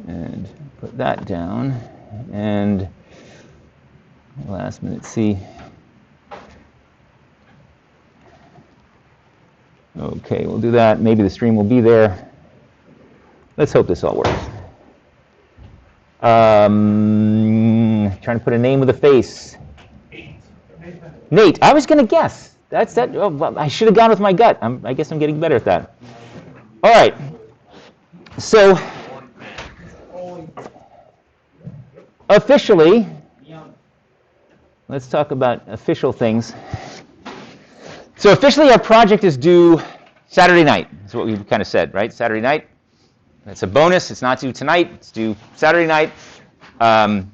And put that down. And last minute C. Okay, we'll do that. Maybe the stream will be there. Let's hope this all works. Trying to put a name with a face. Nate. I was going to guess. That's that. Oh, well, I should have gone with my gut. I guess I'm getting better at that. All right. So officially, let's talk about official things. So officially, our project is due Saturday night. That's what we kind of said, right? Saturday night. It's a bonus. It's not due tonight. It's due Saturday night.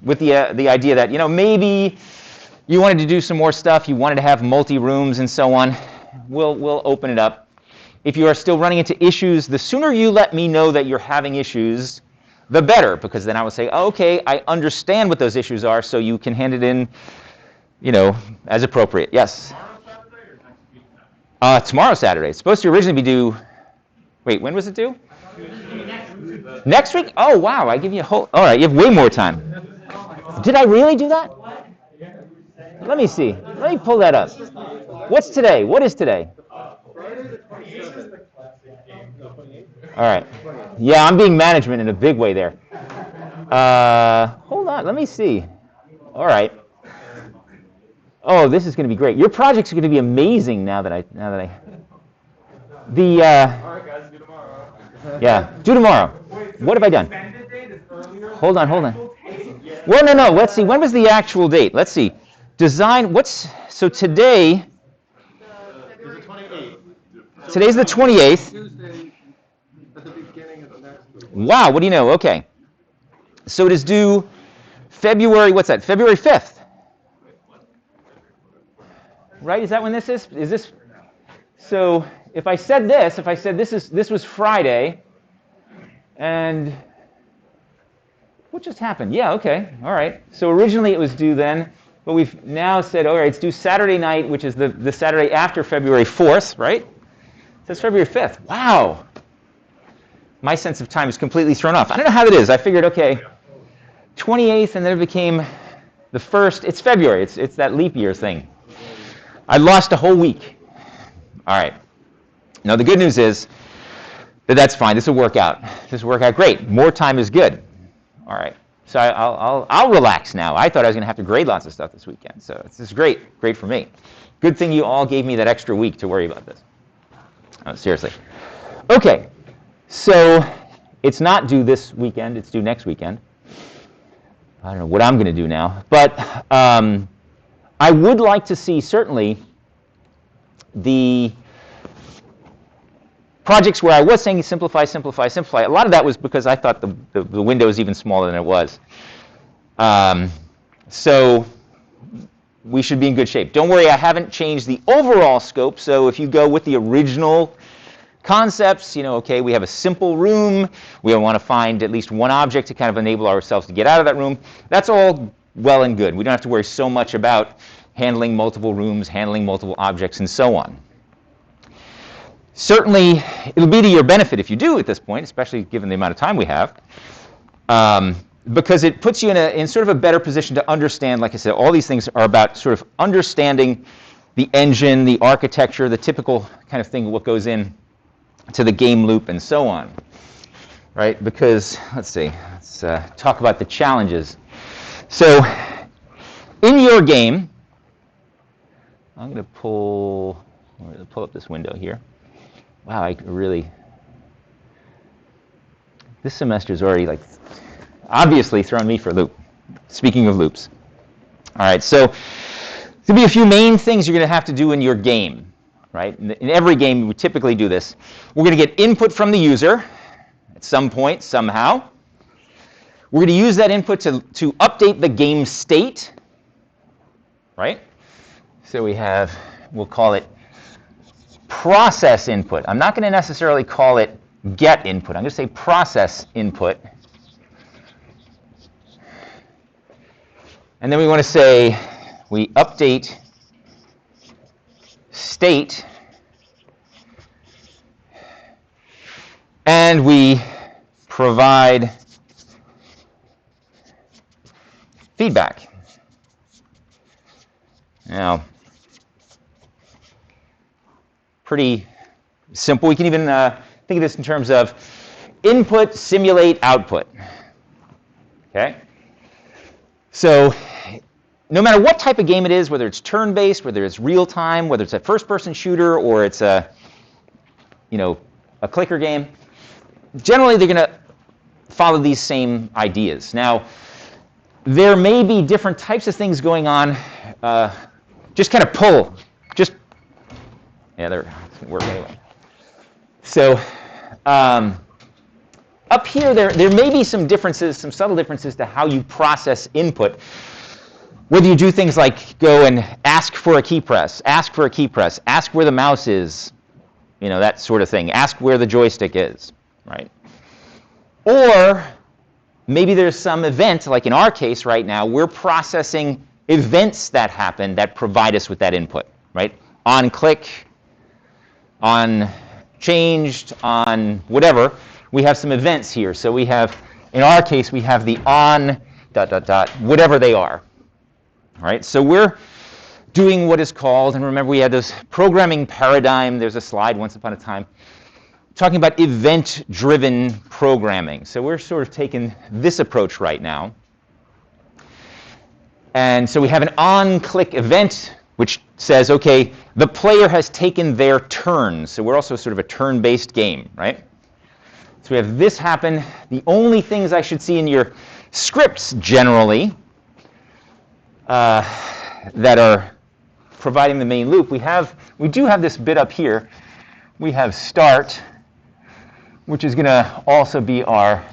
With the idea that, maybe you wanted to do some more stuff. You wanted to have multi-rooms and so on. We'll open it up. If you are still running into issues, the sooner you let me know that you're having issues, the better, because then I will say, oh, okay, I understand what those issues are, so you can hand it in, as appropriate. Yes? Tomorrow, Saturday. It's supposed to originally be due. Wait, when was it due? Next week? Oh, wow. I give you a whole. All right, you have way more time. Did I really do that? Let me see. Let me pull that up. What's today? What is today? All right. Yeah, I'm being management in a big way there. Hold on. Let me see. All right. Oh, this is going to be great. Your project's going to be amazing now that I. All right, guys, do tomorrow. Yeah, do tomorrow. What have I done? Hold on. Well, no. Let's see. When was the actual date? Let's see. Design. So today? Today's the 28th. Wow. What do you know? Okay. So it is due February. What's that? February 5th. Right? Is that when this is? Is this? So if I said this was Friday, and what just happened? Yeah, okay, all right. So originally it was due then, but we've now said, all right, it's due Saturday night, which is the Saturday after February 4th, right? It says February 5th. Wow. My sense of time is completely thrown off. I don't know how it is. I figured, okay, 28th, and then it became the 1st. It's February. It's that leap year thing. I lost a whole week. All right. Now, the good news is that that's fine. This will work out. This will work out great. More time is good. All right. So I'll relax now. I thought I was going to have to grade lots of stuff this weekend. So this is great. Great for me. Good thing you all gave me that extra week to worry about this. Oh, seriously. Okay. So it's not due this weekend. It's due next weekend. I don't know what I'm going to do now. But I would like to see, certainly, the projects where I was saying simplify. A lot of that was because I thought the window was even smaller than it was. So we should be in good shape. Don't worry, I haven't changed the overall scope. So if you go with the original concepts, okay, we have a simple room. We want to find at least one object to kind of enable ourselves to get out of that room. That's all well and good. We don't have to worry so much about handling multiple rooms, handling multiple objects, and so on. Certainly, it'll be to your benefit if you do at this point, especially given the amount of time we have, because it puts you in sort of a better position to understand, like I said, all these things are about sort of understanding the engine, the architecture, the typical kind of thing, what goes in to the game loop, and so on, right? Because, let's talk about the challenges. So, in your game, I'm going to pull up this window here. Wow, this semester's already obviously thrown me for a loop. Speaking of loops. All right, so there'll be a few main things you're going to have to do in your game, right? In every game, we typically do this. We're going to get input from the user at some point, somehow. We're going to use that input to update the game state, right? So we'll call it process input. I'm not going to necessarily call it get input. I'm going to say process input. And then we want to say we update state, and we provide feedback. Now, pretty simple. We can even think of this in terms of input, simulate, output. Okay? So no matter what type of game it is, whether it's turn-based, whether it's real-time, whether it's a first-person shooter or it's a clicker game, generally they're going to follow these same ideas. Now, there may be different types of things going on. Just kind of pull. Yeah, it's going to work anyway. So up here, there may be some differences, some subtle differences to how you process input. Whether you do things like go and ask for a key press, ask where the mouse is, that sort of thing. Ask where the joystick is, right? Or maybe there's some event, like in our case right now, we're processing events that happen that provide us with that input, right? On click, on changed, on whatever. We have some events here. So we have, in our case, we have the on ... whatever they are. All right, so we're doing what is called, and remember we had this programming paradigm, there's a slide once upon a time, talking about event-driven programming. So we're sort of taking this approach right now. And so we have an on-click event, which says, okay, the player has taken their turn. So we're also sort of a turn-based game, right? So we have this happen. The only things I should see in your scripts generally that are providing the main loop, we do have this bit up here. We have start, which is going to also be our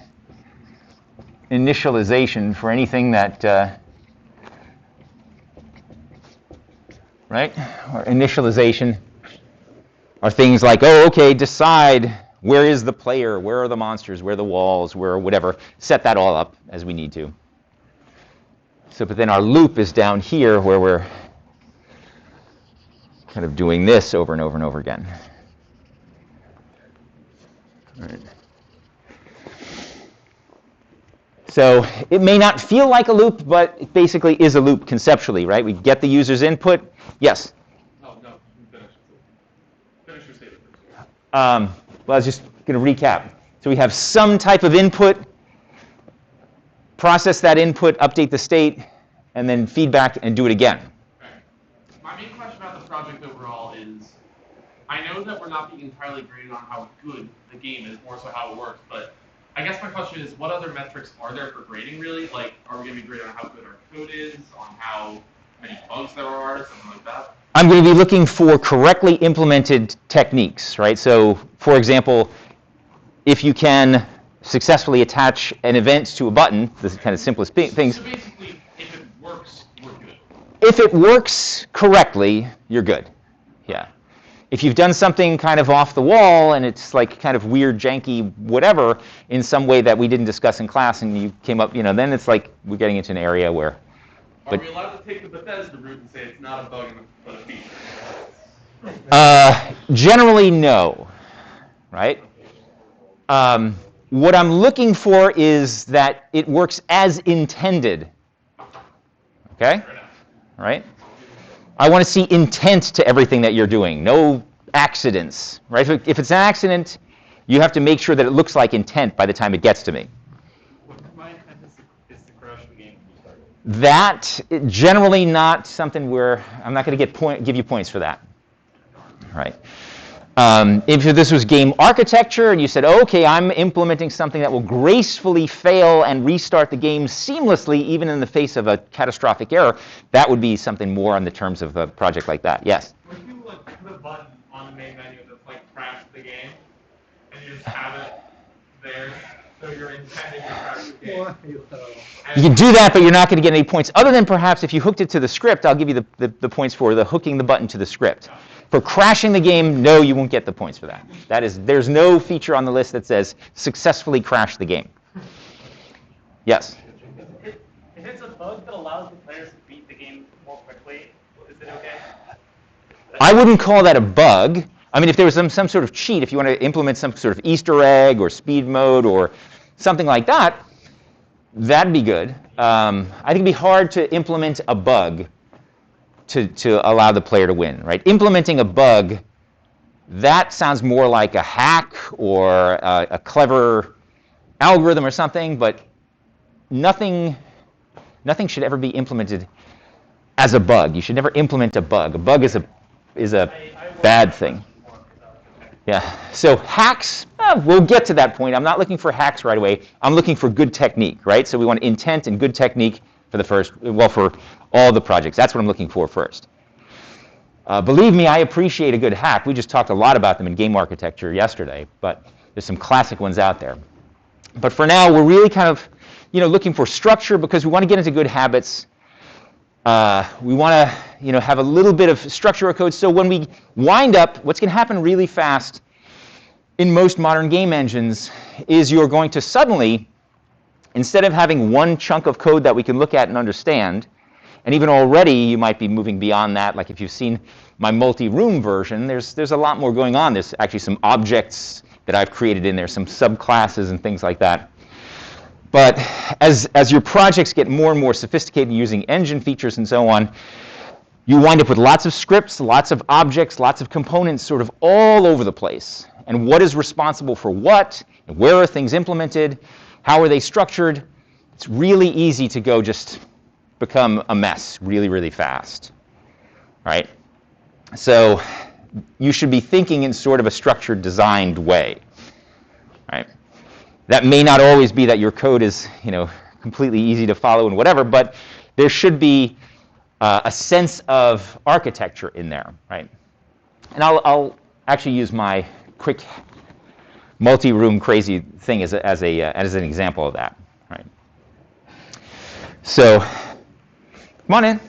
initialization for anything that, right? Or initialization are things like, oh, okay, decide where is the player, where are the monsters, where are the walls, where whatever. Set that all up as we need to. So, but then our loop is down here where we're kind of doing this over and over and over again. All right. So it may not feel like a loop, but it basically is a loop conceptually, right? We get the user's input. Yes? No, finish your statement. Well, I was just going to recap. So we have some type of input, process that input, update the state, and then feedback and do it again. Okay. My main question about the project overall is, I know that we're not being entirely graded on how good the game is, more so how it works, but I guess my question is, what other metrics are there for grading, really? Like, are we going to be graded on how good our code is, on how many bugs there are, something like that? I'm going to be looking for correctly implemented techniques, right? So, for example, if you can successfully attach an event to a button, the kind of simplest things. So basically, if it works, we're good. If it works correctly, you're good. Yeah. If you've done something kind of off the wall and it's like kind of weird, janky, whatever, in some way that we didn't discuss in class and you came up, then it's like we're getting into an area where... Are we allowed to take the Bethesda route and say it's not a bug but a feature? Generally, no. Right? What I'm looking for is that it works as intended. Okay? All right? I want to see intent to everything that you're doing. No accidents. Right? If it's an accident, you have to make sure that it looks like intent by the time it gets to me. My intent is to crash the game. That generally not something where I'm not going to give you points for that. Right? If this was game architecture and you said, oh, okay, I'm implementing something that will gracefully fail and restart the game seamlessly even in the face of a catastrophic error, that would be something more on the terms of a project like that. Yes? Would you put a button on the main menu that's like crash the game and you just have it there so you're intending to crash the game? You can do that, but you're not going to get any points. Other than perhaps if you hooked it to the script, I'll give you the points for the hooking the button to the script. For crashing the game, no, you won't get the points for that. There's no feature on the list that says successfully crash the game. Yes? If it's a bug that allows the players to beat the game more quickly, is it okay? I wouldn't call that a bug. I mean, if there was some sort of cheat, if you want to implement some sort of Easter egg or speed mode or something like that, That'd be good. I think it'd be hard to implement a bug to allow the player to win, right? Implementing a bug, that sounds more like a hack or a clever algorithm or something, but nothing should ever be implemented as a bug. You should never implement a bug. A bug is a bad thing. Yeah. So hacks, we'll get to that point. I'm not looking for hacks right away. I'm looking for good technique, right? So we want intent and good technique for for all the projects. That's what I'm looking for first. Believe me, I appreciate a good hack. We just talked a lot about them in game architecture yesterday, but there's some classic ones out there. But for now, we're really kind of, looking for structure because we want to get into good habits. We want to, have a little bit of structure of code. So when we wind up, what's going to happen really fast in most modern game engines is you're going to suddenly, instead of having one chunk of code that we can look at and understand, and even already you might be moving beyond that. Like if you've seen my multi-room version, there's a lot more going on. There's actually some objects that I've created in there, some subclasses and things like that. But as your projects get more and more sophisticated using engine features and so on, you wind up with lots of scripts, lots of objects, lots of components sort of all over the place. And what is responsible for what? And where are things implemented? How are they structured? It's really easy to go just become a mess really, really fast, right? So you should be thinking in sort of a structured, designed way, right? That may not always be that your code is, completely easy to follow and whatever, but there should be a sense of architecture in there, right? And I'll actually use my quick multi-room crazy thing as an example of that, right? So come on in.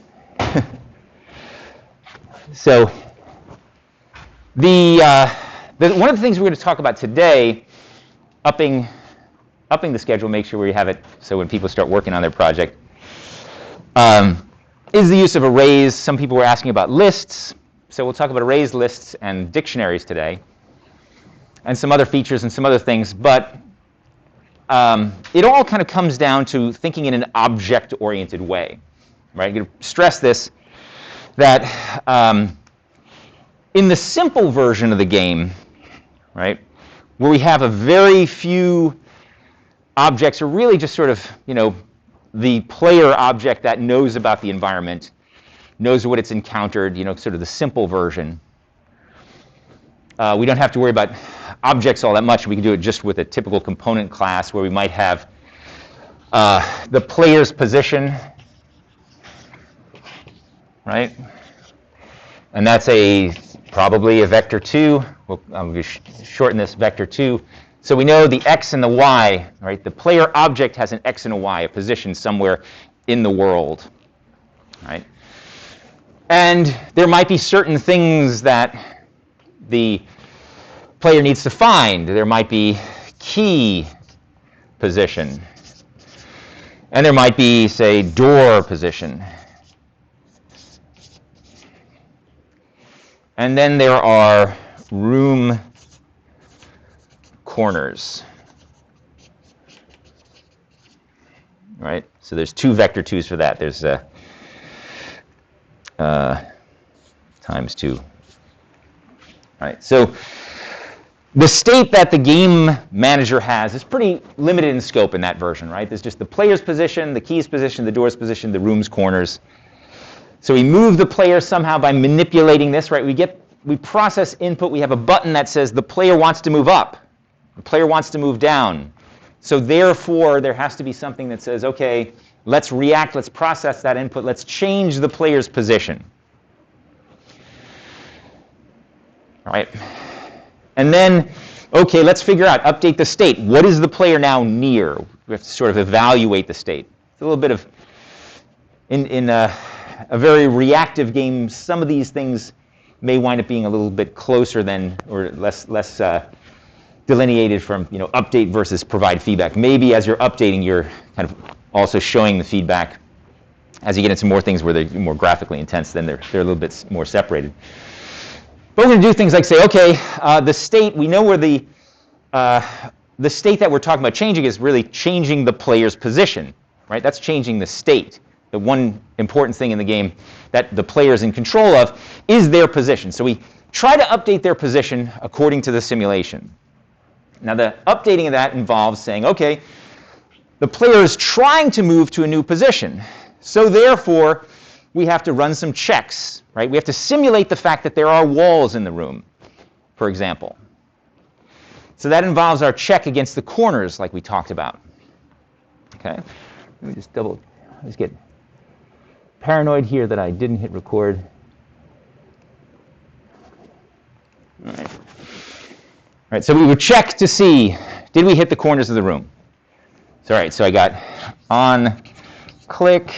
So one of the things we're going to talk about today, upping the schedule, make sure we have it so when people start working on their project, is the use of arrays. Some people were asking about lists, so we'll talk about arrays, lists, and dictionaries today, and some other features and some other things. But it all kind of comes down to thinking in an object-oriented way. Right? I'm going to stress this, that in the simple version of the game, right, where we have a very few objects, or really just sort of, the player object that knows about the environment, knows what it's encountered, sort of the simple version. We don't have to worry about objects all that much. We can do it just with a typical component class where we might have the player's position, right? And that's probably a vector 2. I'm going to shorten this vector 2. So we know the x and the y, right? The player object has an x and a y, a position somewhere in the world, right? And there might be certain things that the player needs to find. There might be key position. And there might be, say, door position. And then there are room corners, right? So there's two vector 2s for that. There's times 2. All right. So the state that the game manager has is pretty limited in scope in that version, right? There's just the player's position, the key's position, the door's position, the room's corners. So we move the player somehow by manipulating this, right? We process input. We have a button that says the player wants to move up. The player wants to move down. So therefore, there has to be something that says, okay, let's react, let's process that input, let's change the player's position. All right? And then, okay, let's figure out, update the state. What is the player now near? We have to sort of evaluate the state. It's a little bit of, in a very reactive game, some of these things may wind up being a little bit closer than, or less delineated from, update versus provide feedback. Maybe as you're updating, you're kind of also showing the feedback. As you get into more things where they're more graphically intense, then they're a little bit more separated. But we're going to do things like say, okay, the state, we know where the the state that we're talking about changing is really changing the player's position, right? That's changing the state. The one important thing in the game that the player is in control of is their position. So we try to update their position according to the simulation. Now the updating of that involves saying, okay, the player is trying to move to a new position. So therefore, we have to run some checks, right? We have to simulate the fact that there are walls in the room, for example. So that involves our check against the corners like we talked about. Okay? Let me just get paranoid here that I didn't hit record. All right, so we would check to see, did we hit the corners of the room? So, all right, so I got on, click,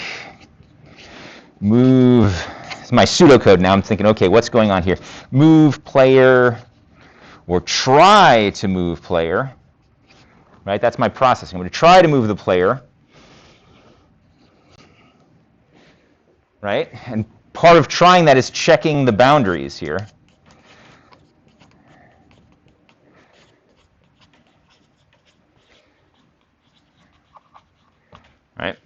move. It's my pseudocode now. I'm thinking, okay, what's going on here? Move player, or try to move player. Right, that's my processing. I'm going to try to move the player. Right, and part of trying that is checking the boundaries here. Right?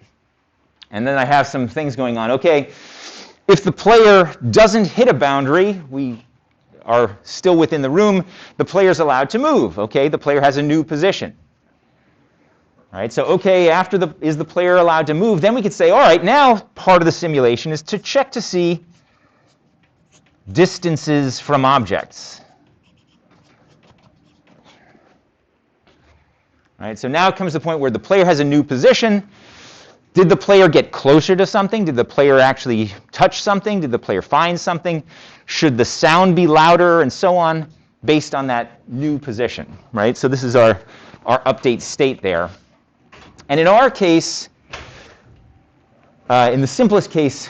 And then I have some things going on. Okay, if the player doesn't hit a boundary, we are still within the room, the player's allowed to move. Okay, the player has a new position. Right? So, okay, is the player allowed to move? Then we could say, all right, now part of the simulation is to check to see distances from objects. Right? So now comes the point where the player has a new position. Did the player get closer to something? Did the player actually touch something? Did the player find something? Should the sound be louder and so on based on that new position, right? So this is our update state there. And in our case, in the simplest case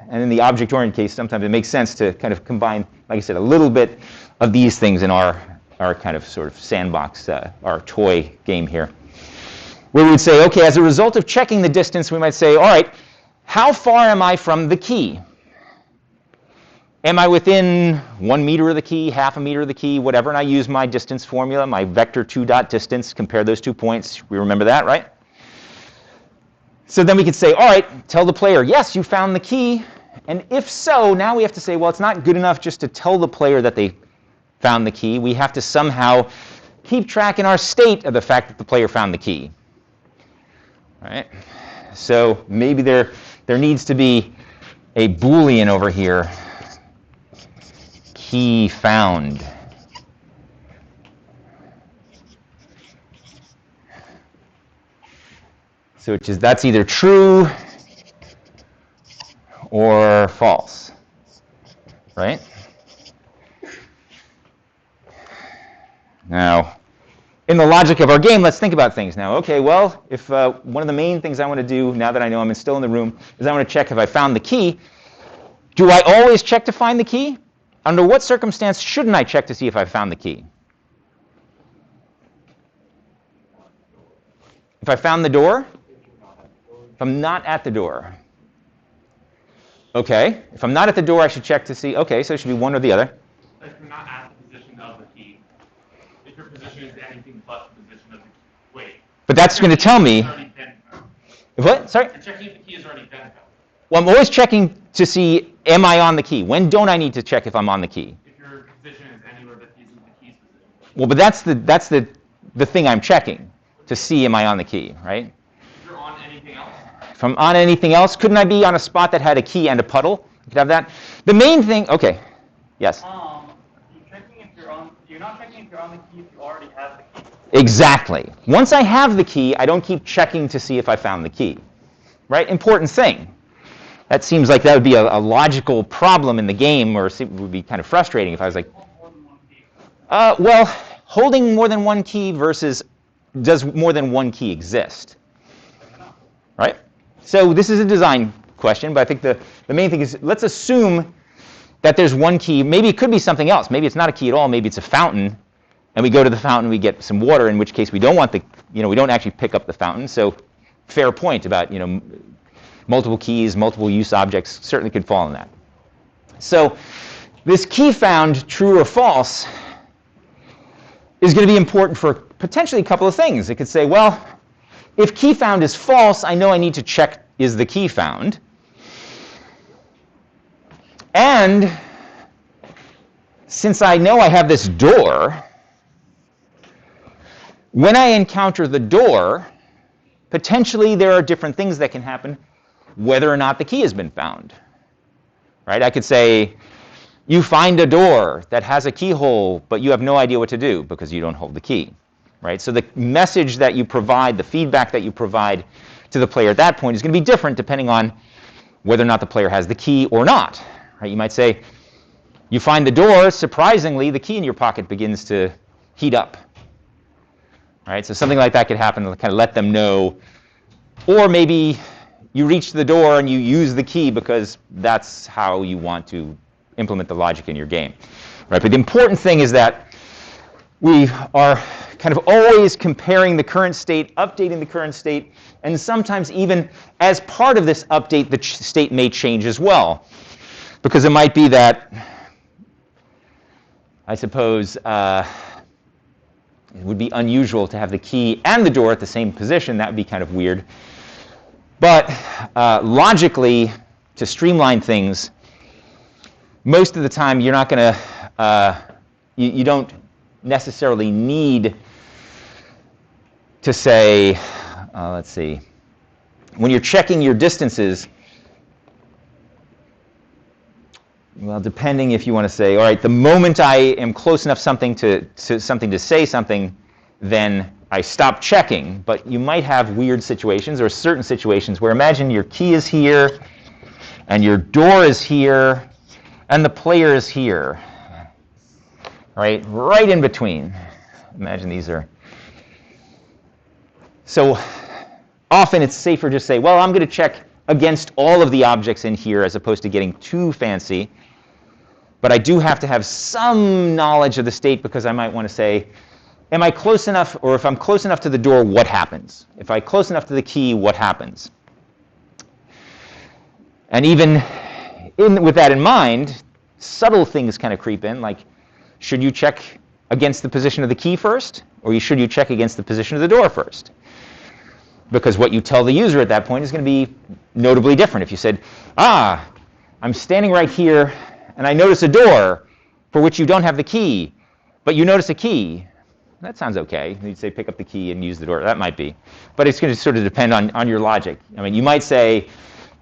and in the object-oriented case, sometimes it makes sense to kind of combine, like I said, a little bit of these things in our kind of sort of sandbox, our toy game here. Where we would say, okay, as a result of checking the distance, we might say, all right, how far am I from the key? Am I within 1 meter of the key, half a meter of the key, whatever? And I use my distance formula, my vector 2.distance, compare those 2 points. We remember that, right? So then we could say, all right, tell the player, yes, you found the key. And if so, now we have to say, well, it's not good enough just to tell the player that they found the key. We have to somehow keep track in our state of the fact that the player found the key. Right? So maybe there needs to be a Boolean over here, key found. So that's either true or false, right? Now, in the logic of our game, let's think about things now. Okay, well, if one of the main things I want to do now that I know I'm still in the room is I want to check if I found the key, do I always check to find the key? Under what circumstance shouldn't I check to see if I found the key? If I found the door? If I'm not at the door? Okay, if I'm not at the door, I should check to see, okay, so it should be one or the other. If you're not at the position of the key, if your position is anything but the position of the key, wait. But that's going to tell me. What? Sorry? You're checking if the key is already been found. Well, I'm always checking to see, am I on the key? When don't I need to check if I'm on the key? If your position is anywhere that isn't the key's position. Well, but that's the thing I'm checking to see, am I on the key, right? If you're on anything else. If I'm on anything else, couldn't I be on a spot that had a key and a puddle? You could have that. The main thing, okay, yes. You're not checking if you're on the key if you already have the key. Exactly. Once I have the key, I don't keep checking to see if I found the key, right? Important thing. That seems like that would be a logical problem in the game, or it would be kind of frustrating if I was like, well, holding more than one key versus does more than one key exist, right? So this is a design question, but I think the main thing is, let's assume that there's one key. Maybe it could be something else. Maybe it's not a key at all. Maybe it's a fountain, and we go to the fountain, we get some water, in which case we don't want we don't actually pick up the fountain. So fair point about, multiple keys, multiple use objects certainly could fall in that. So this key found, true or false, is going to be important for potentially a couple of things. It could say, well, if key found is false, I know I need to check, is the key found? And since I know I have this door, when I encounter the door, potentially there are different things that can happen whether or not the key has been found. Right? I could say, you find a door that has a keyhole, but you have no idea what to do because you don't hold the key. Right? So the message that you provide, the feedback that you provide to the player at that point is going to be different depending on whether or not the player has the key or not. Right? You might say, you find the door, surprisingly, the key in your pocket begins to heat up. Right? So something like that could happen to kind of let them know. Or maybe you reach the door and you use the key because that's how you want to implement the logic in your game. Right? But the important thing is that we are kind of always comparing the current state, updating the current state, and sometimes even as part of this update, the state may change as well. Because it might be that, I suppose, it would be unusual to have the key and the door at the same position. That would be kind of weird. But logically, to streamline things, most of the time you're not going to, you don't necessarily need to say, let's see, when you're checking your distances, well, depending if you want to say, all right, the moment I am close enough to say something, then I stop checking. But you might have weird situations or certain situations where imagine your key is here, and your door is here, and the player is here, right in between. Imagine these are. So often it's safer to say, well, I'm going to check against all of the objects in here as opposed to getting too fancy. But I do have to have some knowledge of the state because I might want to say, am I close enough, or if I'm close enough to the door, what happens? If I'm close enough to the key, what happens? And even with that in mind, subtle things kind of creep in, like should you check against the position of the key first, or should you check against the position of the door first? Because what you tell the user at that point is going to be notably different. If you said, I'm standing right here, and I notice a door for which you don't have the key, but you notice a key. That sounds okay. You'd say pick up the key and use the door. That might be. But it's going to sort of depend on your logic. I mean, you might say,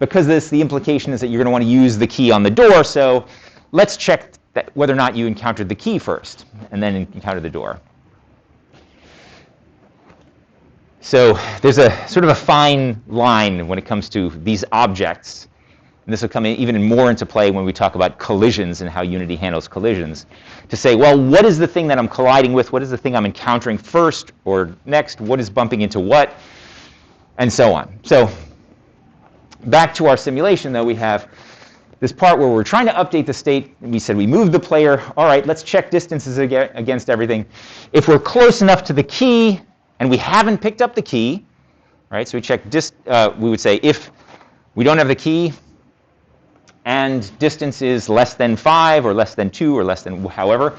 because the implication is that you're going to want to use the key on the door, so let's check that whether or not you encountered the key first, and then encounter the door. So there's a sort of a fine line when it comes to these objects. And this will come even more into play when we talk about collisions and how Unity handles collisions. To say, well, what is the thing that I'm colliding with? What is the thing I'm encountering first or next? What is bumping into what? And so on. So back to our simulation, though, we have this part where we're trying to update the state. We said we moved the player. All right, let's check distances against everything. If we're close enough to the key and we haven't picked up the key, right? So we check we would say if we don't have the key, and distance is less than 5 or less than 2 or less than however,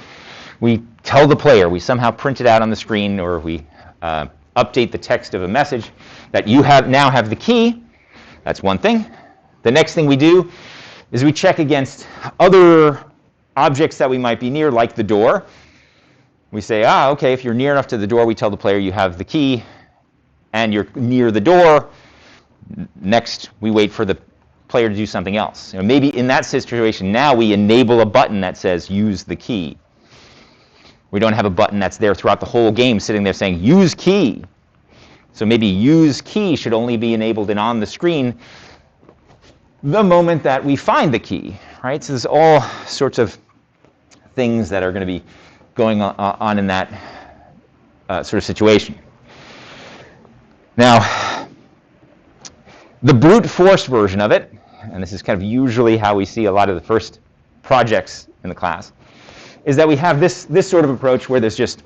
we tell the player, we somehow print it out on the screen, or we update the text of a message that you now have the key. That's one thing. The next thing we do is we check against other objects that we might be near, like the door. We say, okay, if you're near enough to the door, we tell the player you have the key and you're near the door. Next, we wait for the player to do something else. Maybe in that situation, now we enable a button that says use the key. We don't have a button that's there throughout the whole game sitting there saying use key. So maybe use key should only be enabled and on the screen the moment that we find the key, right? So there's all sorts of things that are going to be going on in that sort of situation. Now, the brute force version of it, and this is kind of usually how we see a lot of the first projects in the class, is that we have this sort of approach where there's just,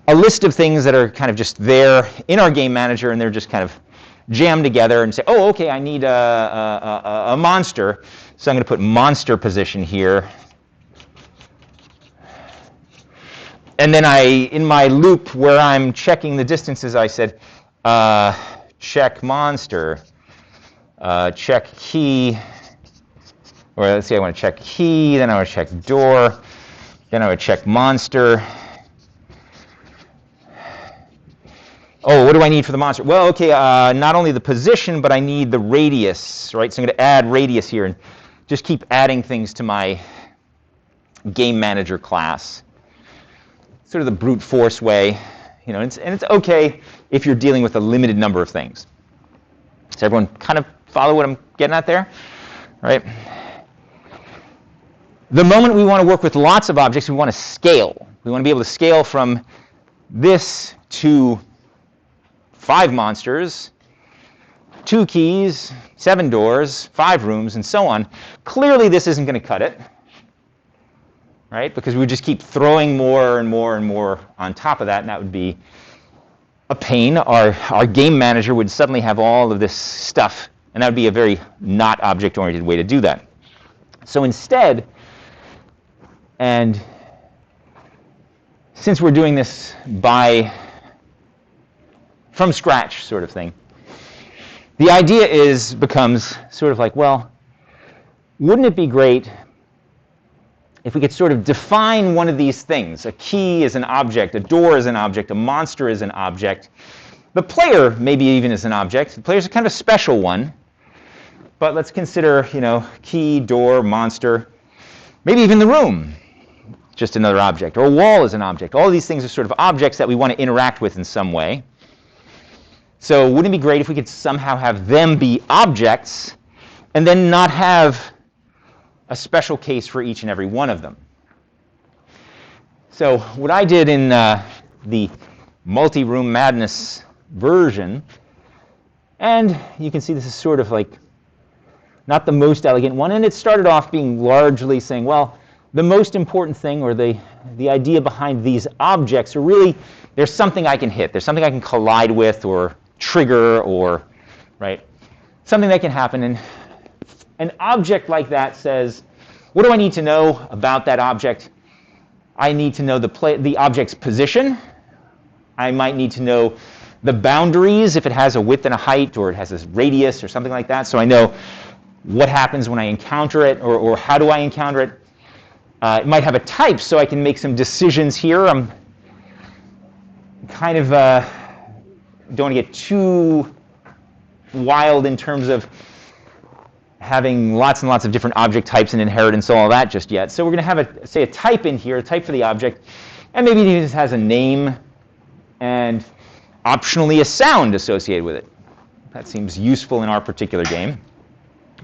a list of things that are kind of just there in our game manager, and they're just kind of jammed together and say, oh, okay, I need a monster, so I'm going to put monster position here. And then in my loop where I'm checking the distances, I said, check monster, check key, or let's say I want to check key, then I want to check door, then I would check monster. Oh, what do I need for the monster? Well, okay, not only the position, but I need the radius, right? So I'm going to add radius here and just keep adding things to my game manager class. Sort of the brute force way, you know, and it's okay if you're dealing with a limited number of things. Does everyone kind of follow what I'm getting at there? All right. The moment we want to work with lots of objects, we want to scale. We want to be able to scale from this to 5 monsters, 2 keys, 7 doors, 5 rooms, and so on. Clearly, this isn't going to cut it, right? Because we would just keep throwing more and more and more on top of that, and that would be a pain. Our game manager would suddenly have all of this stuff, and that would be a very not object-oriented way to do that. So instead, and since we're doing this from scratch sort of thing, the idea becomes sort of like, well, wouldn't it be great if we could sort of define one of these things? A key is an object, a door is an object, a monster is an object. The player maybe even is an object. The player's kind of a special one. But let's consider, you know, key, door, monster, maybe even the room, just another object. Or a wall is an object. All of these things are sort of objects that we want to interact with in some way. So wouldn't it be great if we could somehow have them be objects and then not have a special case for each and every one of them? So what I did in the multi-room madness version, and you can see this is sort of like not the most elegant one, and it started off being largely saying, well, the most important thing, or the idea behind these objects are really, there's something I can hit, there's something I can collide with or trigger, or, right, something that can happen. And an object like that says, what do I need to know about that object? I need to know the object's position. I might need to know the boundaries, if it has a width and a height, or it has a radius or something like that, so I know what happens when I encounter it, or how do I encounter it. It might have a type, so I can make some decisions here. I'm kind of don't want to get too wild in terms of having lots and lots of different object types and inheritance and all that just yet. So we're going to have, say, a type in here, a type for the object, and maybe it just has a name and optionally a sound associated with it. That seems useful in our particular game,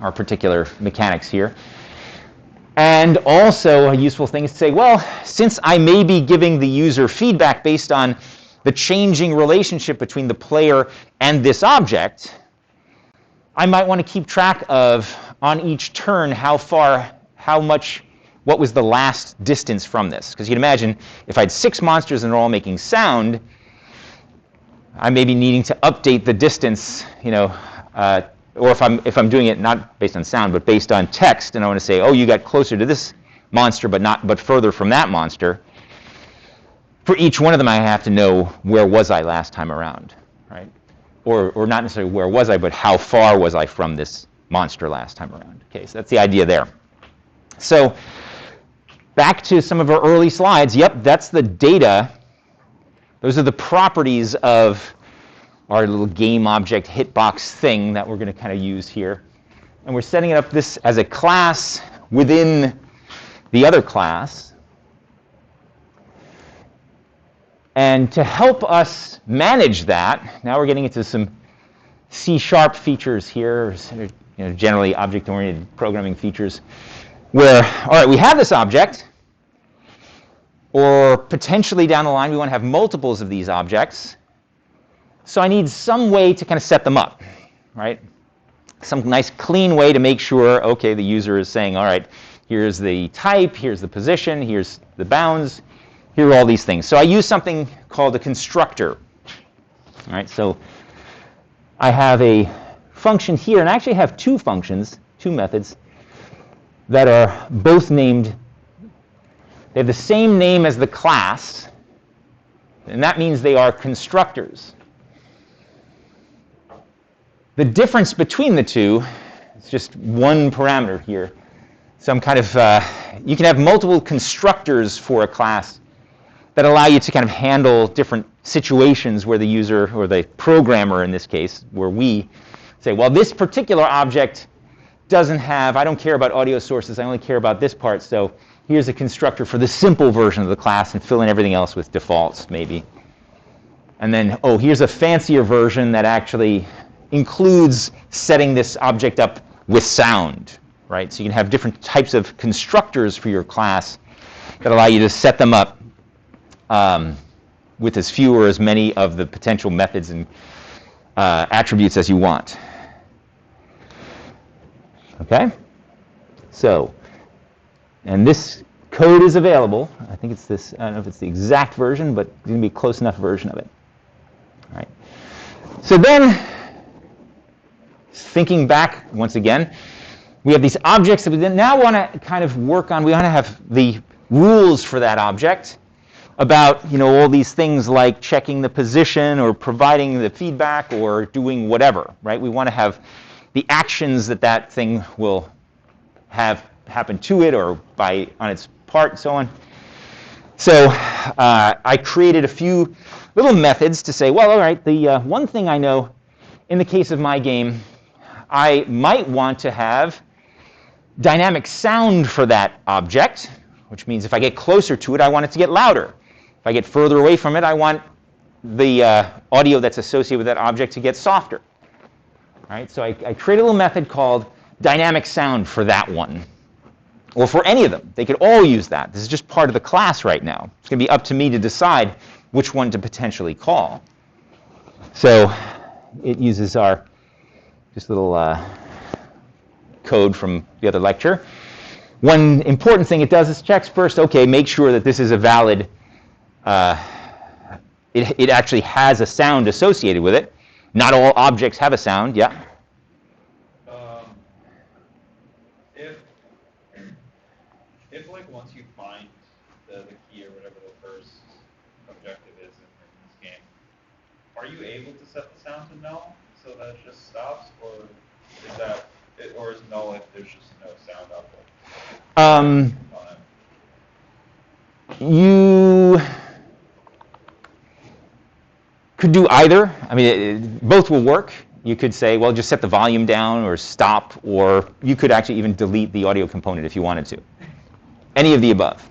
our particular mechanics here. And also a useful thing is to say, well, since I may be giving the user feedback based on the changing relationship between the player and this object, I might want to keep track of, on each turn, what was the last distance from this. Because you can imagine, if I had 6 monsters and they're all making sound, I may be needing to update the distance, you know, or if I'm doing it not based on sound, but based on text, and I want to say, oh, you got closer to this monster, but further from that monster. For each one of them, I have to know where was I last time around, right? Or not necessarily where was I, but how far was I from this monster last time around. Okay, so that's the idea there. So back to some of our early slides. Yep, that's the data. Those are the properties of our little game object hitbox thing that we're going to kind of use here. And we're setting it up this as a class within the other class. And to help us manage that, now we're getting into some C# features here, generally object-oriented programming features, where, all right, we have this object, or potentially down the line we want to have multiples of these objects. So I need some way to kind of set them up, right? Some nice clean way to make sure, okay, the user is saying, all right, here's the type, here's the position, here's the bounds, here are all these things. So I use something called a constructor. All right, so I have a function here, and I actually have 2 functions, 2 methods, that are both named, they have the same name as the class, And that means they are constructors. The difference between the two is just one parameter here. Some kind of, you can have multiple constructors for a class that allow you to kind of handle different situations where the user, or the programmer in this case, where we say, well, this particular object doesn't have, I don't care about audio sources, I only care about this part, so here's a constructor for the simple version of the class and fill in everything else with defaults, maybe. And then, oh, here's a fancier version that actually includes setting this object up with sound, right? So you can have different types of constructors for your class that allow you to set them up with as few or as many of the potential methods and attributes as you want. Okay? So, and this code is available. I think it's this, I don't know if it's the exact version, but it's going to be a close enough version of it. All right. So then, thinking back once again, we have these objects that we now want to kind of work on. We want to have the rules for that object about, you know, all these things like checking the position or providing the feedback or doing whatever, right? We want to have the actions that that thing will have happen to it or by on its part and so on. So I created a few little methods to say, well, all right, the one thing I know in the case of my game, I might want to have dynamic sound for that object, which means if I get closer to it, I want it to get louder. If I get further away from it, I want the audio that's associated with that object to get softer. All right, so I create a little method called dynamic sound for that one, or for any of them. They could all use that. This is just part of the class right now. It's going to be up to me to decide which one to potentially call. So it uses our just little code from the other lecture. One important thing it does is checks first, okay, make sure that this is a valid, it actually has a sound associated with it. Not all objects have a sound, yeah? If like once you find the key or whatever the first objective is in this game, are you able to set the sound to null so that it just stops, or is that or is null if there's just no sound output? You could do either. I mean, both will work. You could say, well, just set the volume down or stop, or you could actually even delete the audio component if you wanted to. Any of the above.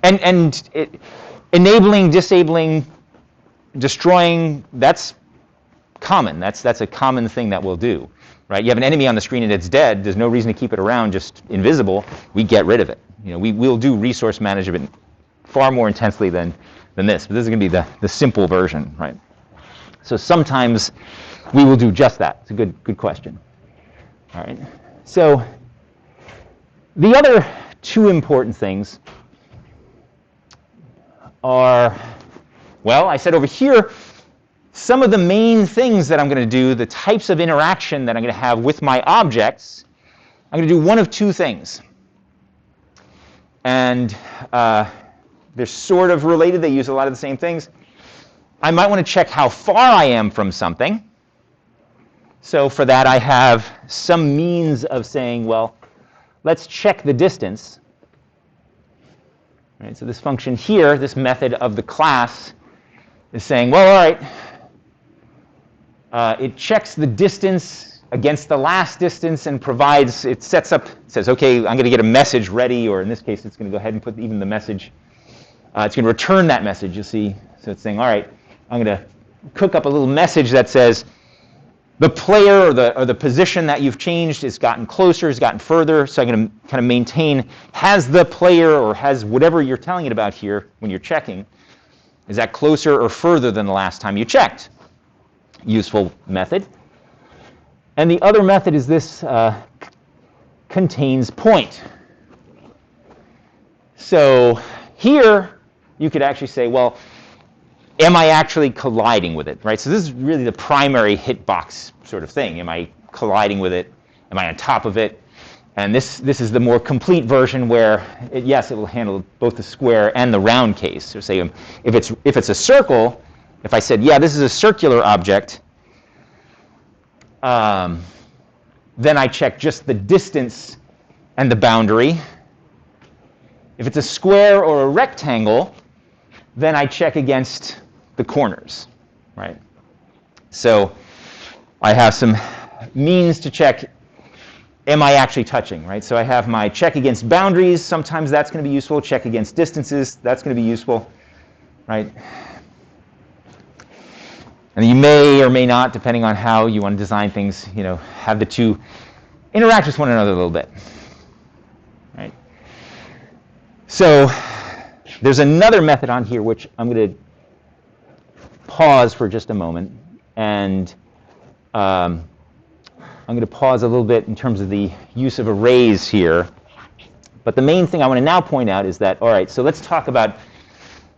And enabling, disabling, destroying, that's common. That's a common thing that we'll do. Right? You have an enemy on the screen and it's dead. There's no reason to keep it around, just invisible. We get rid of it. You know, we'll do resource management far more intensely than this. But this is going to be the simple version, right? So sometimes we will do just that. It's a good question. All right. So the other two important things are, well, I said over here, some of the main things that I'm going to do, the types of interaction that I'm going to have with my objects, I'm going to do one of two things. And they're sort of related. They use a lot of the same things. I might want to check how far I am from something. So for that, I have some means of saying, well, let's check the distance. All right, so this function here, this method of the class, is saying, well, all right, it checks the distance against the last distance and provides, it sets up, says, okay, I'm going to get a message ready, or in this case, it's going to go ahead and put even the message. It's going to return that message, you see. So it's saying, all right, I'm going to cook up a little message that says, the player or the position that you've changed has gotten closer, has gotten further, so I'm going to kind of maintain, has the player or has whatever you're telling it about here when you're checking, is that closer or further than the last time you checked? Useful method. And the other method is this contains point. So here you could actually say, well, am I actually colliding with it, right? So this is really the primary hitbox sort of thing. Am I colliding with it? Am I on top of it? And this is the more complete version where, yes, it will handle both the square and the round case. So say if it's a circle, if I said, yeah, this is a circular object, then I check just the distance and the boundary. If it's a square or a rectangle, then I check against the corners, right? So I have some means to check, am I actually touching, right? So I have my check against boundaries. Sometimes that's going to be useful. Check against distances. That's going to be useful, right? And you may or may not, depending on how you want to design things, have the two interact with one another a little bit, right? So there's another method on here which I'm going to pause for just a moment, and I'm going to pause a little bit in terms of the use of arrays here. But the main thing I want to now point out is that, all right, so let's talk about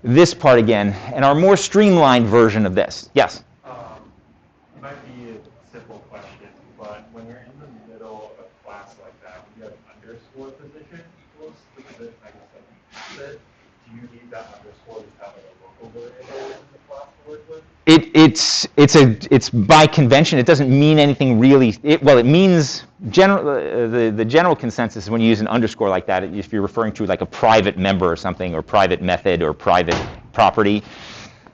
this part again and our more streamlined version of this. Yes? It might be a simple question, but when you're in the middle of class like that, when you have underscore position equals the position, I guess, that you pass it, do you need that underscore to have a local variable in the class to work with? It's by convention. It doesn't mean anything really. It means the general consensus is when you use an underscore like that, if you're referring to like a private member or something, or private method or private property,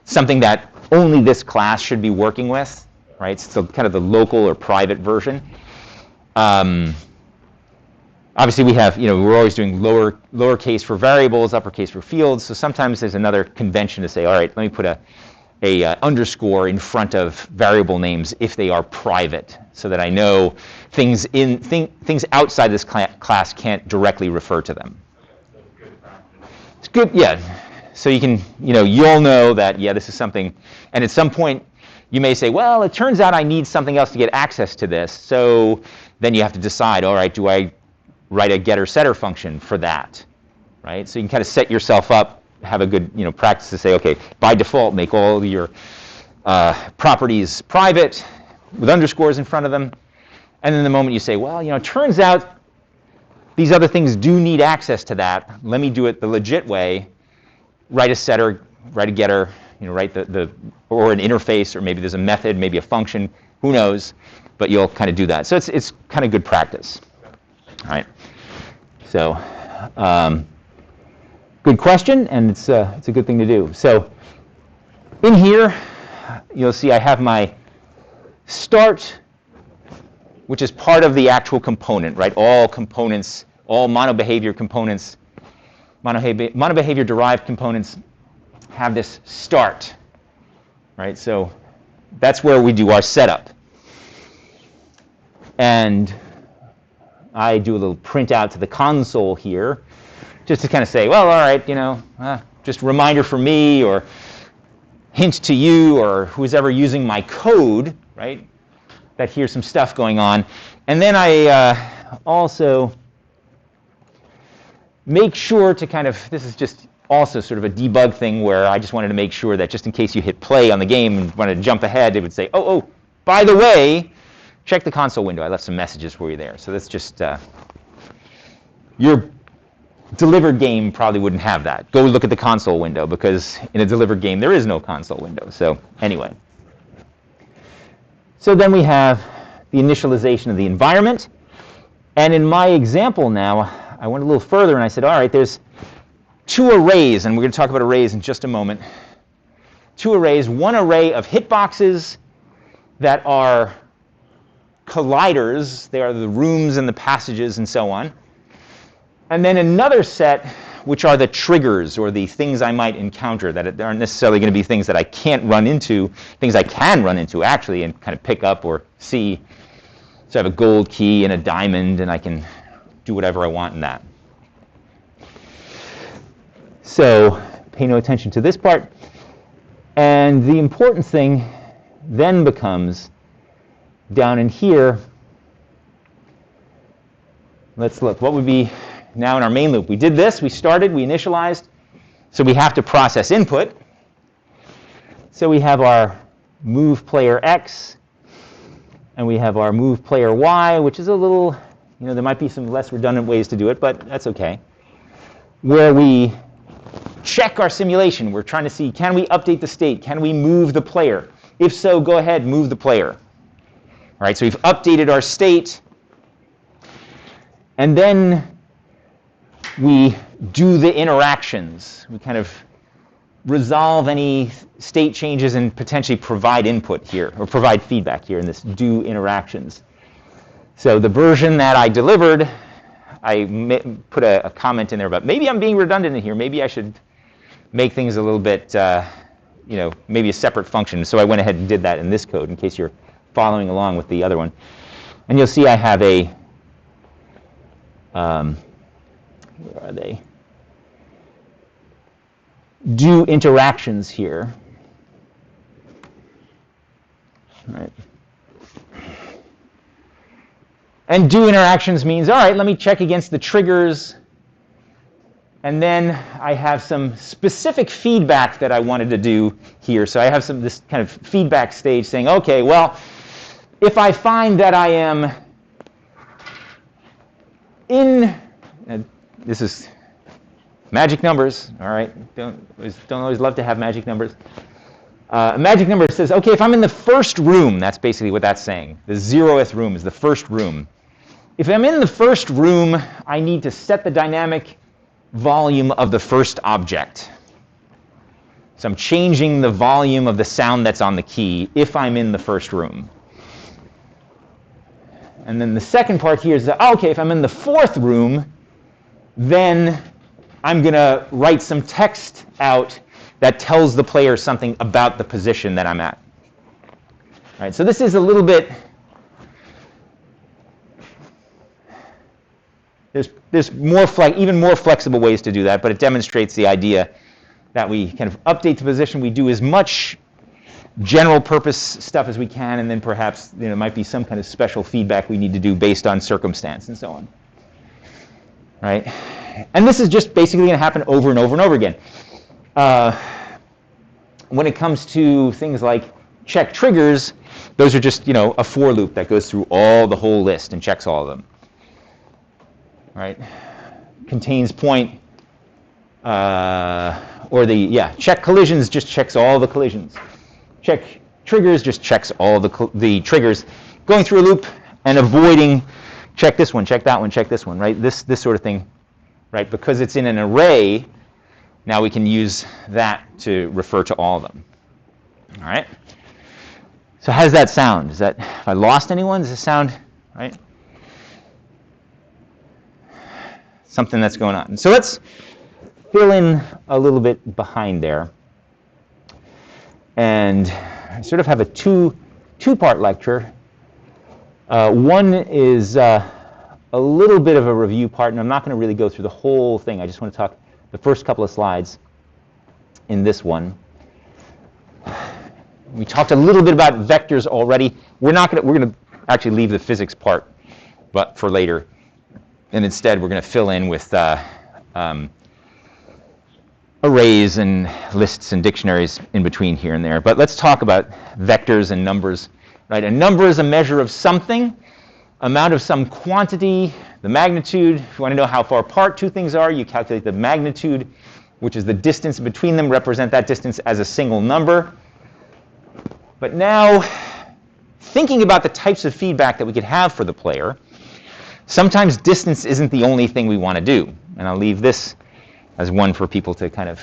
something that only this class should be working with, right? So kind of the local or private version. Obviously, we have, we're always doing lowercase for variables, uppercase for fields. So sometimes there's another convention to say, all right, let me put a underscore in front of variable names if they are private, so that I know things outside this class can't directly refer to them. It's good, yeah. So you can, you'll know that, yeah, this is something, and at some point you may say, well, it turns out I need something else to get access to this. So then you have to decide, all right, do I write a getter setter function for that, right? So you can kind of set yourself up, have a good practice to say, okay, by default, make all your properties private with underscores in front of them. And then the moment you say, well, it turns out these other things do need access to that. Let me do it the legit way. Write a setter, write a getter, write or an interface, or maybe there's a method, maybe a function, who knows, but you'll kind of do that. So it's kind of good practice. All right. So good question, and it's a good thing to do. So in here, you'll see I have my start, which is part of the actual component, right? All components, all monobehavior components, monobehavior derived components have this start, right? So that's where we do our setup. And I do a little print out to the console here, just to kind of say, well, all right, just a reminder for me, or hint to you, or who's ever using my code, right, that here's some stuff going on. And then I also make sure to kind of, this is just also sort of a debug thing where I just wanted to make sure that just in case you hit play on the game and wanted to jump ahead, it would say, oh, by the way, check the console window. I left some messages for you there. So that's just, your delivered game probably wouldn't have that. Go look at the console window, because in a delivered game there is no console window. So anyway. So then we have the initialization of the environment. And in my example now, I went a little further and I said, all right, there's two arrays, and we're going to talk about arrays in just a moment. Two arrays, one array of hitboxes that are colliders. They are the rooms and the passages and so on. And then another set, which are the triggers, or the things I might encounter that aren't necessarily going to be things that I can't run into, things I can run into actually and kind of pick up or see. So I have a gold key and a diamond, and I can do whatever I want in that. So pay no attention to this part. And the important thing then becomes down in here. Let's look. What would be now in our main loop? We did this. We started. We initialized. So we have to process input. So we have our move player X, and we have our move player Y, which is a little, there might be some less redundant ways to do it, but that's okay, where we check our simulation. We're trying to see, can we update the state? Can we move the player? If so, go ahead, move the player. All right, so we've updated our state, and then we do the interactions. We kind of resolve any state changes and potentially provide input here, or provide feedback here in this do interactions. So the version that I delivered, I put a comment in there about maybe I'm being redundant in here. Maybe I should make things a little bit, maybe a separate function. So I went ahead and did that in this code in case you're following along with the other one. And you'll see I have a, where are they? Do interactions here. All right. And do interactions means, all right, let me check against the triggers. And then I have some specific feedback that I wanted to do here. So I have this kind of feedback stage saying, okay, well, if I find that I am in, this is magic numbers, all right? Don't always love to have magic numbers. A magic number says, okay, if I'm in the first room, that's basically what that's saying. The 0th room is the first room. If I'm in the first room, I need to set the dynamic volume of the first object. So I'm changing the volume of the sound that's on the key if I'm in the first room. And then the second part here is that, okay, if I'm in the 4th room, then I'm going to write some text out that tells the player something about the position that I'm at. All right, so this is a little bit, there's more even more flexible ways to do that, but it demonstrates the idea that we kind of update the position. We do as much general purpose stuff as we can, and then perhaps there might be some kind of special feedback we need to do based on circumstance and so on. Right? And this is just basically going to happen over and over and over again. When it comes to things like check triggers, those are just a for loop that goes through the whole list and checks all of them. Right? Contains point, check collisions just checks all the collisions. Check triggers just checks all the triggers. Going through a loop and avoiding check this one, check that one, check this one, right? This sort of thing, right? Because it's in an array, now we can use that to refer to all of them. All right? So how does that sound? Have I lost anyone? Does it sound, right? Something that's going on. So let's fill in a little bit behind there. And I sort of have a two-part lecture. One is a little bit of a review part, and I'm not going to really go through the whole thing. I just want to talk the first couple of slides in this one. We talked a little bit about vectors already. We're going to actually leave the physics part, but for later, and instead we're going to fill in with arrays and lists and dictionaries in between here and there. But let's talk about vectors and numbers. Right? A number is a measure of something, amount of some quantity, the magnitude. If you want to know how far apart two things are, you calculate the magnitude, which is the distance between them, represent that distance as a single number. But now, thinking about the types of feedback that we could have for the player, sometimes distance isn't the only thing we want to do. And I'll leave this as one for people to kind of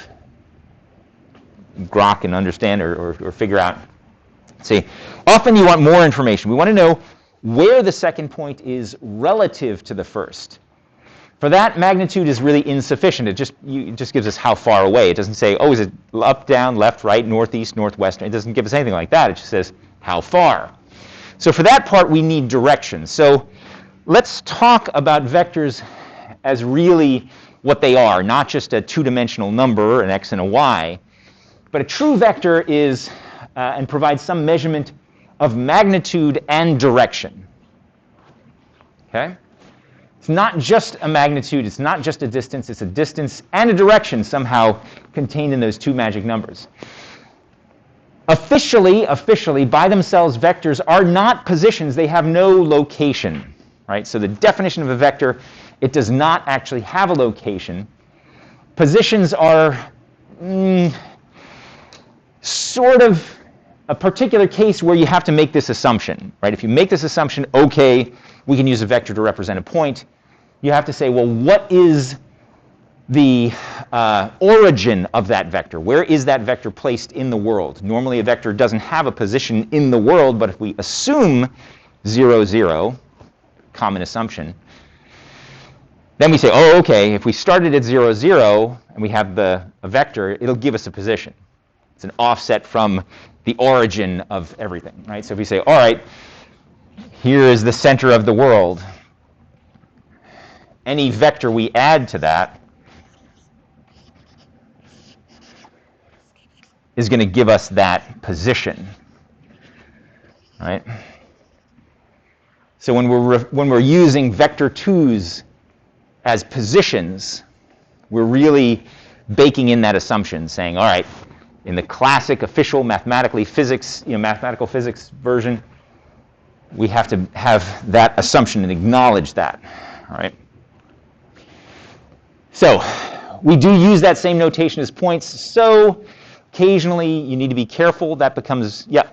grok and understand or figure out. See, often you want more information. We want to know where the second point is relative to the first. For that, magnitude is really insufficient. It just gives us how far away. It doesn't say, oh, is it up, down, left, right, northeast, northwest. It doesn't give us anything like that. It just says how far. So for that part, we need directions. So let's talk about vectors as really what they are, not just a two-dimensional number, an x and a y. But a true vector is and provides some measurement of magnitude and direction. Okay? It's not just a magnitude, it's not just a distance, it's a distance and a direction somehow contained in those two magic numbers. Officially, by themselves, vectors are not positions. They have no location. right? So the definition of a vector, it does not actually have a location. Positions are sort of a particular case where you have to make this assumption, right? If you make this assumption, okay, we can use a vector to represent a point. You have to say, well, what is the origin of that vector? Where is that vector placed in the world? Normally, a vector doesn't have a position in the world, but if we assume 0, 0, common assumption, then we say, oh, okay, if we started at 0, 0, and we have a vector, it'll give us a position. It's an offset from the origin of everything, right? So if we say, all right, here is the center of the world, any vector we add to that is going to give us that position, right? So when we're using vector 2's as positions, we're really baking in that assumption, saying, all right, in the classic official mathematical physics version, we have to have that assumption and acknowledge that, all right? So we do use that same notation as points, so occasionally you need to be careful. That becomes, yeah?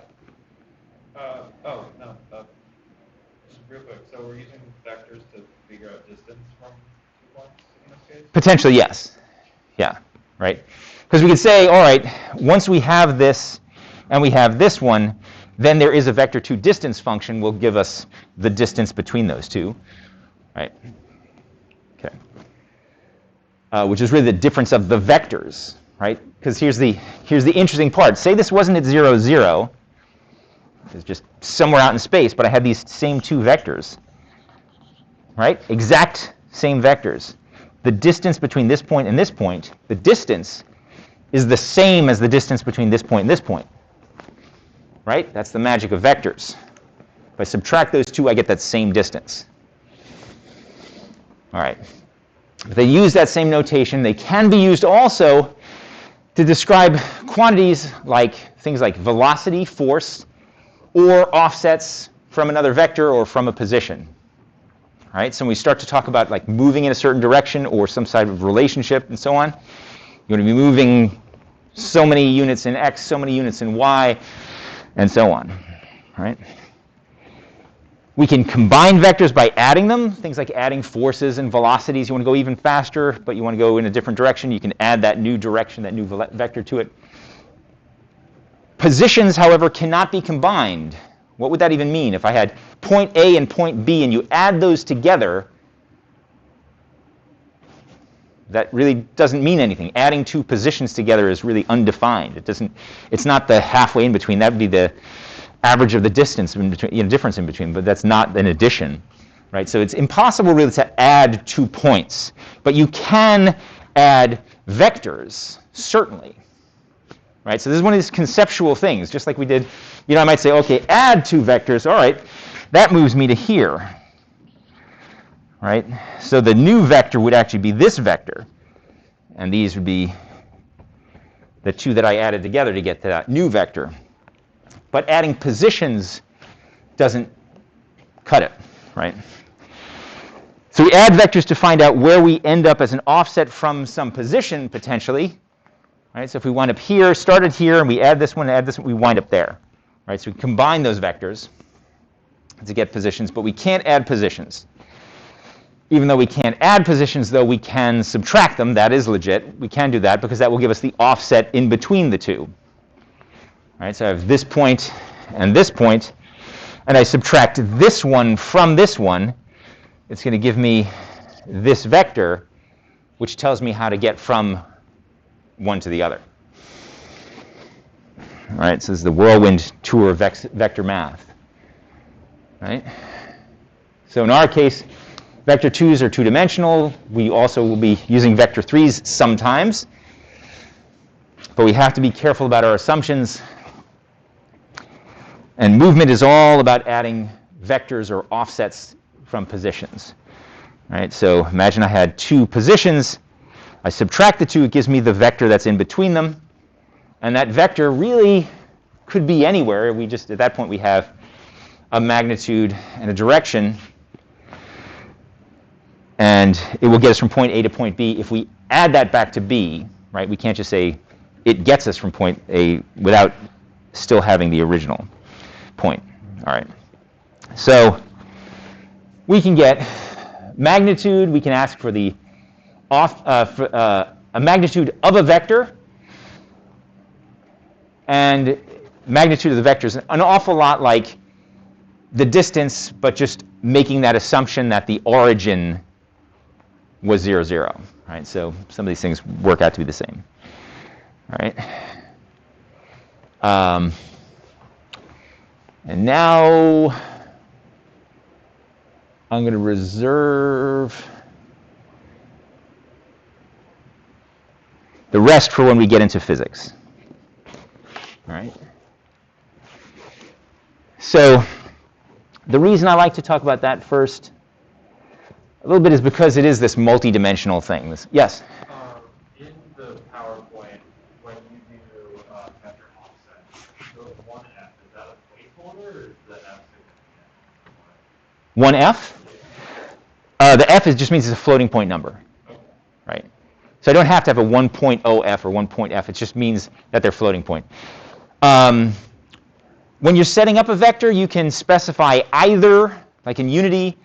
Just real quick, so we're using vectors to figure out distance from 2 points in this case? Potentially, yes. Yeah, right? Because we could say, all right, once we have this and we have this one, then there is a vector 2 distance function will give us the distance between those two, right? Okay. Which is really the difference of the vectors, right? Because here's the interesting part. Say this wasn't at 0, 0. It's just somewhere out in space, but I had these same 2 vectors, right? Exact same vectors. The distance between this point and this point, the distance is the same as the distance between this point and this point, right? That's the magic of vectors. If I subtract those 2, I get that same distance. All right. If they use that same notation, they can be used also to describe quantities like things like velocity, force, or offsets from another vector or from a position. All right, so when we start to talk about like moving in a certain direction or some sort of relationship and so on, you're going to be moving so many units in x, so many units in y, and so on. All right. We can combine vectors by adding them, things like adding forces and velocities. You want to go even faster, but you want to go in a different direction. You can add that new direction, that new vector to it. Positions, however, cannot be combined. What would that even mean? If I had point A and point B and you add those together, that really doesn't mean anything. Adding 2 positions together is really undefined. It's not the halfway in between. That would be the average of the distance in between, difference in between, but that's not an addition, right? So it's impossible really to add 2 points, but you can add vectors, certainly, right? So this is one of these conceptual things, just like we did, I might say, okay, add 2 vectors, all right, that moves me to here, right? So the new vector would actually be this vector, and these would be the 2 that I added together to get to that new vector. But adding positions doesn't cut it, right? So we add vectors to find out where we end up as an offset from some position, potentially. Right? So if we wind up here, started here, and we add this one, we wind up there. Right? So we combine those vectors to get positions, but we can't add positions. Even though we can't add positions, though, we can subtract them. That is legit. We can do that because that will give us the offset in between the 2. Right, so I have this point, and I subtract this one from this one. It's going to give me this vector, which tells me how to get from one to the other. All right, so this is the whirlwind tour of vector math. Right? So in our case, vector 2's are 2-dimensional. We also will be using vector 3's sometimes, but we have to be careful about our assumptions. And movement is all about adding vectors or offsets from positions. Right? So imagine I had 2 positions. I subtract the 2, it gives me the vector that's in between them. And that vector really could be anywhere. At that point, we have a magnitude and a direction. and it will get us from point A to point B. If we add that back to B, right, we can't just say it gets us from point A without still having the original point. All right. So we can get magnitude. We can ask for the a magnitude of a vector, and magnitude of the vector is an awful lot like the distance, but just making that assumption that the origin was 0, 0. Right? So some of these things work out to be the same. All right. And now I'm going to reserve the rest for when we get into physics. All right. So the reason I like to talk about that first a little bit is because it is this multi-dimensional thing. Yes? In the PowerPoint, when you do vector offset, the 1F, is that a placeholder or is the F significant? 1F? The F just means it's a floating point number. Okay. Right? So I don't have to have a 1.0F or 1.F. It just means that they're floating point. When you're setting up a vector, you can specify either, like in Unity,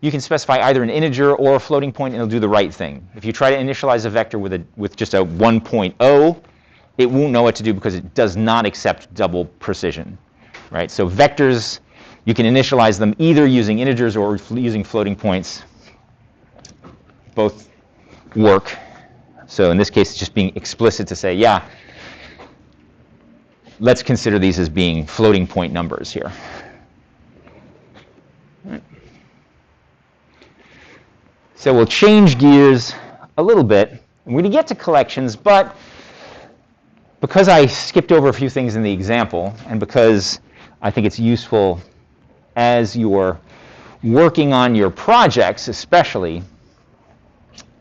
you can specify either an integer or a floating point, and it'll do the right thing. If you try to initialize a vector with just a 1.0, it won't know what to do because it does not accept double precision. Right? So vectors, you can initialize them either using integers or using floating points. Both work. So in this case, it's just being explicit to say, yeah, let's consider these as being floating point numbers here. So we'll change gears a little bit. We're going to get to collections, but because I skipped over a few things in the example, and because I think it's useful as you're working on your projects especially,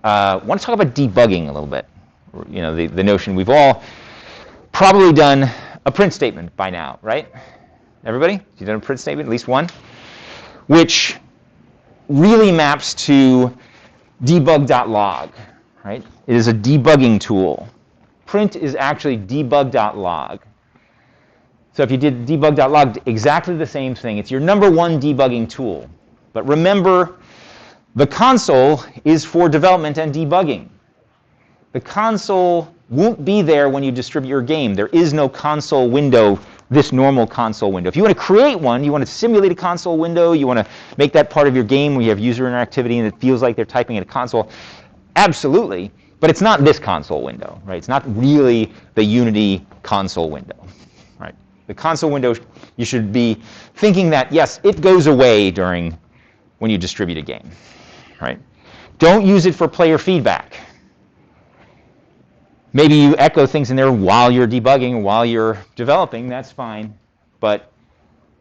I want to talk about debugging a little bit. You know, the notion we've all probably done a print statement by now, right? Everybody? You've done a print statement, at least one? Which really maps to debug.log, right? It is a debugging tool. Print is actually debug.log. So if you did debug.log, exactly the same thing. It's your number one debugging tool. But remember, the console is for development and debugging. The console won't be there when you distribute your game. There is no console window, this normal console window. If you want to create one, you want to simulate a console window, you want to make that part of your game where you have user interactivity and it feels like they're typing in a console, absolutely. But it's not this console window, right? It's not really the Unity console window, right? The console window, you should be thinking that, yes, it goes away when you distribute a game, right? Don't use it for player feedback. Maybe you echo things in there while you're debugging or while you're developing, that's fine. But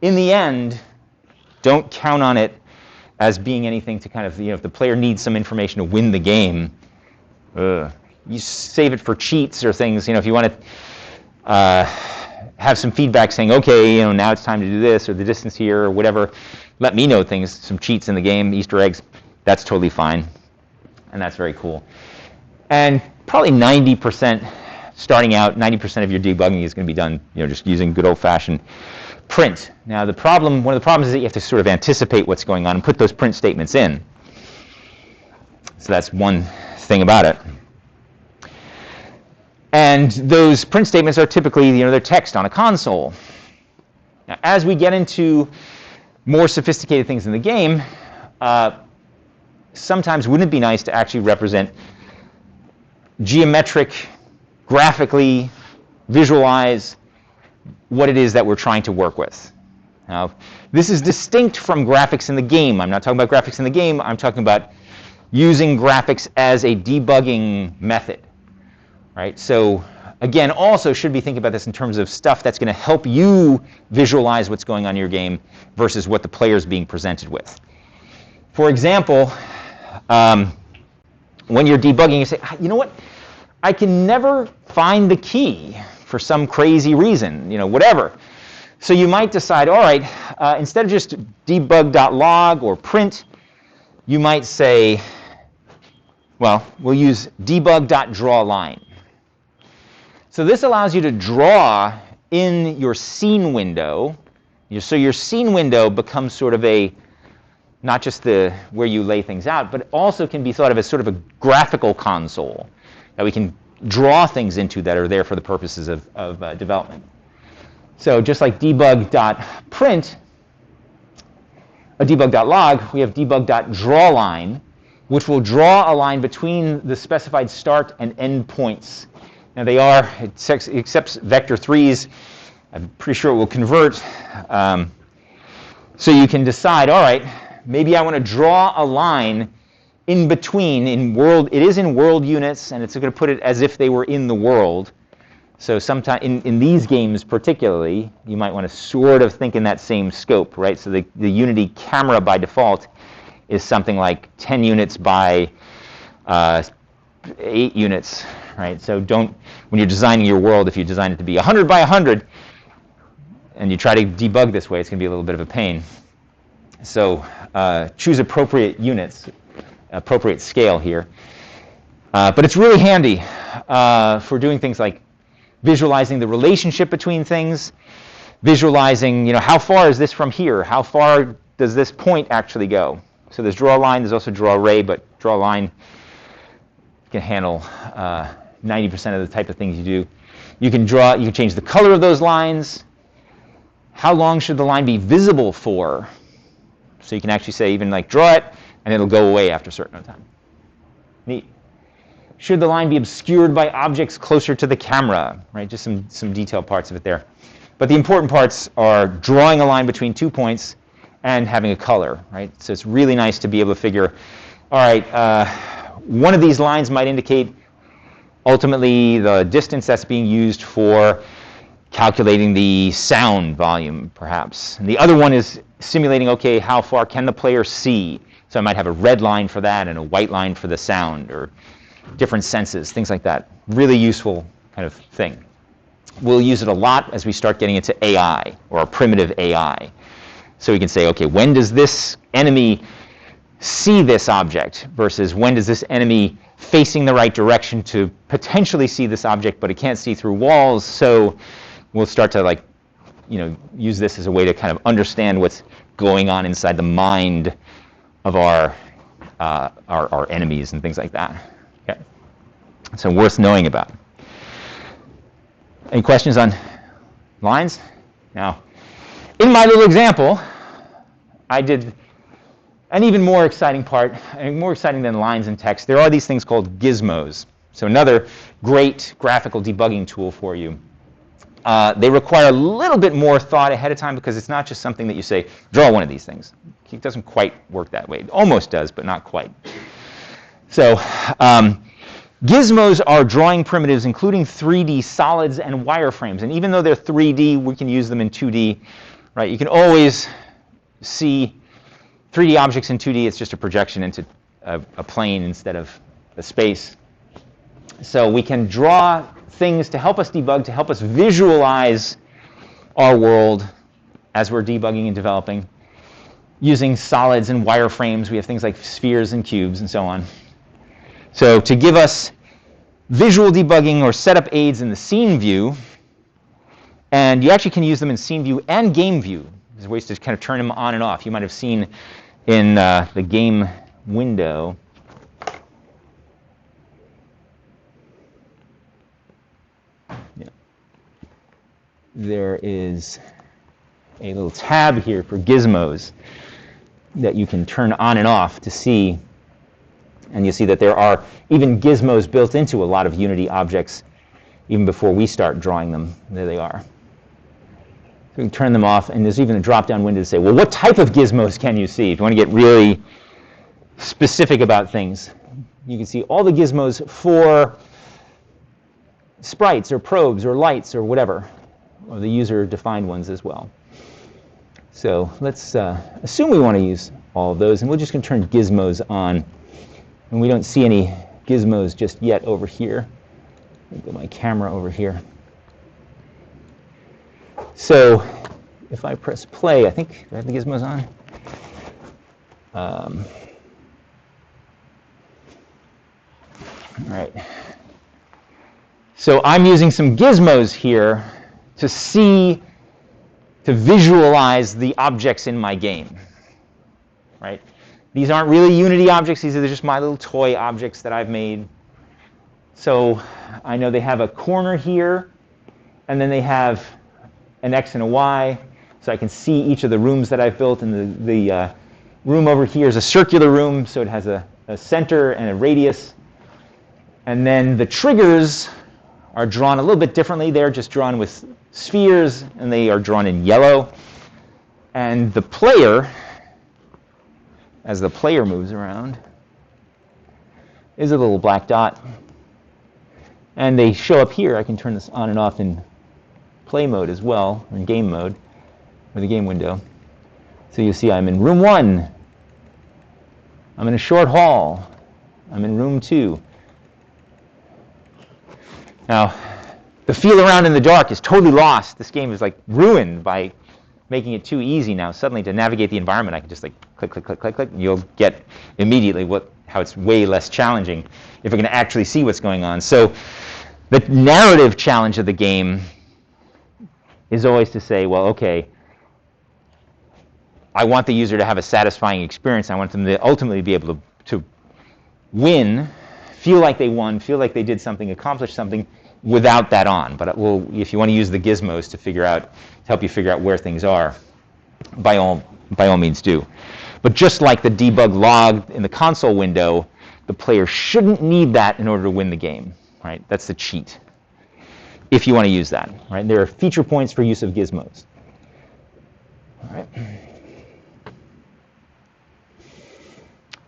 in the end, don't count on it as being anything to kind of, if the player needs some information to win the game, you save it for cheats or things. If you want to have some feedback saying, okay, now it's time to do this or the distance here or whatever, let me know things, some cheats in the game, Easter eggs, that's totally fine. And that's very cool. And probably 90%, starting out, 90% of your debugging is going to be done, just using good old-fashioned print. Now, one of the problems is that you have to sort of anticipate what's going on and put those print statements in. So that's one thing about it. And those print statements are typically, they're text on a console. Now, as we get into more sophisticated things in the game, sometimes wouldn't it be nice to actually represent geometric, graphically visualize what it is that we're trying to work with. Now, this is distinct from graphics in the game. I'm not talking about graphics in the game. I'm talking about using graphics as a debugging method, right? So again, also should be thinking about this in terms of stuff that's going to help you visualize what's going on in your game versus what the player is being presented with. For example, when you're debugging, you say, you know what? I can never find the key for some crazy reason, whatever. So you might decide, all right, instead of just debug.log or print, you might say, well, we'll use debug.drawLine. So this allows you to draw in your scene window. So your scene window becomes sort of a, not just where you lay things out, but it also can be thought of as sort of a graphical console that we can draw things into that are there for the purposes of development. So just like debug.print, debug.log, we have debug.drawLine, which will draw a line between the specified start and end points. Now it accepts vector 3s. I'm pretty sure it will convert. So you can decide, all right, maybe I want to draw a line in between it is in world units, and it's going to put it as if they were in the world. So sometime in these games particularly, you might want to sort of think in that same scope, right? So the Unity camera by default is something like 10 units by 8 units, right? So when you're designing your world, if you design it to be 100 by 100, and you try to debug this way, it's going to be a little bit of a pain. So choose appropriate units, appropriate scale here. But it's really handy for doing things like visualizing the relationship between things, visualizing, how far is this from here? How far does this point actually go? So there's draw line, there's also draw array, but draw line can handle 90% of the type of things you do. You can change the color of those lines. How long should the line be visible for? So you can actually say even like draw it, and it'll go away after a certain amount of time. Neat. Should the line be obscured by objects closer to the camera? Right, just some detailed parts of it there. But the important parts are drawing a line between 2 points and having a color. Right, so it's really nice to be able to figure, all right, one of these lines might indicate ultimately the distance that's being used for calculating the sound volume, perhaps. And the other one is simulating, okay, how far can the player see? So I might have a red line for that and a white line for the sound, or different senses, things like that. Really useful kind of thing. We'll use it a lot as we start getting into AI, or a primitive AI. So we can say, okay, when does this enemy see this object versus when does this enemy facing the right direction to potentially see this object, but it can't see through walls? So we'll start to use this as a way to kind of understand what's going on inside the mind of our enemies and things like that. Okay, so worth knowing about. Any questions on lines? Now, in my little example, I did an even more exciting part, and more exciting than lines and text. There are these things called gizmos. So another great graphical debugging tool for you. They require a little bit more thought ahead of time because it's not just something that you say, draw one of these things. It doesn't quite work that way. It almost does, but not quite. So gizmos are drawing primitives, including 3D solids and wireframes. And even though they're 3D, we can use them in 2D. Right? You can always see 3D objects in 2D. It's just a projection into a plane instead of a space. So we can draw things to help us debug, to help us visualize our world as we're debugging and developing. Using solids and wireframes, we have things like spheres and cubes and so on. So to give us visual debugging or setup aids in the scene view, and you actually can use them in scene view and game view. There's ways to kind of turn them on and off. You might have seen in the game window. There is a little tab here for gizmos that you can turn on and off to see. And you see that there are even gizmos built into a lot of Unity objects even before we start drawing them. There they are. So you can turn them off, and there's even a drop-down window to say, well, what type of gizmos can you see? If you want to get really specific about things, you can see all the gizmos for sprites or probes or lights or whatever, or the user-defined ones as well. So let's assume we want to use all of those, and we're just going to turn gizmos on. And we don't see any gizmos just yet over here. Let me get my camera over here. So if I press play, I think, do I have the gizmos on? All right. So I'm using some gizmos here to visualize the objects in my game, right? These aren't really Unity objects. These are just my little toy objects that I've made. So I know they have a corner here, and then they have an X and a Y. So I can see each of the rooms that I've built. And the room over here is a circular room, so it has a center and a radius. And then the triggers are drawn a little bit differently. They're just drawn with spheres, and they are drawn in yellow. And the player, as the player moves around, is a little black dot. And they show up here. I can turn this on and off in play mode as well, or in game mode, or the game window. So you see I'm in room 1. I'm in a short hall. I'm in room 2. Now, the feel around in the dark is totally lost. This game is like ruined by making it too easy now. Suddenly, to navigate the environment, I can just like click, click, click, click, click, and you'll get immediately how it's way less challenging if we're going to actually see what's going on. So the narrative challenge of the game is always to say, well, okay, I want the user to have a satisfying experience. I want them to ultimately be able to win, feel like they won, feel like they did something, accomplish something without that on. But if you want to use the gizmos to help you figure out where things are, by all means do. But just like the debug log in the console window, the player shouldn't need that in order to win the game. Right? That's the cheat, if you want to use that. Right? There are feature points for use of gizmos. All right.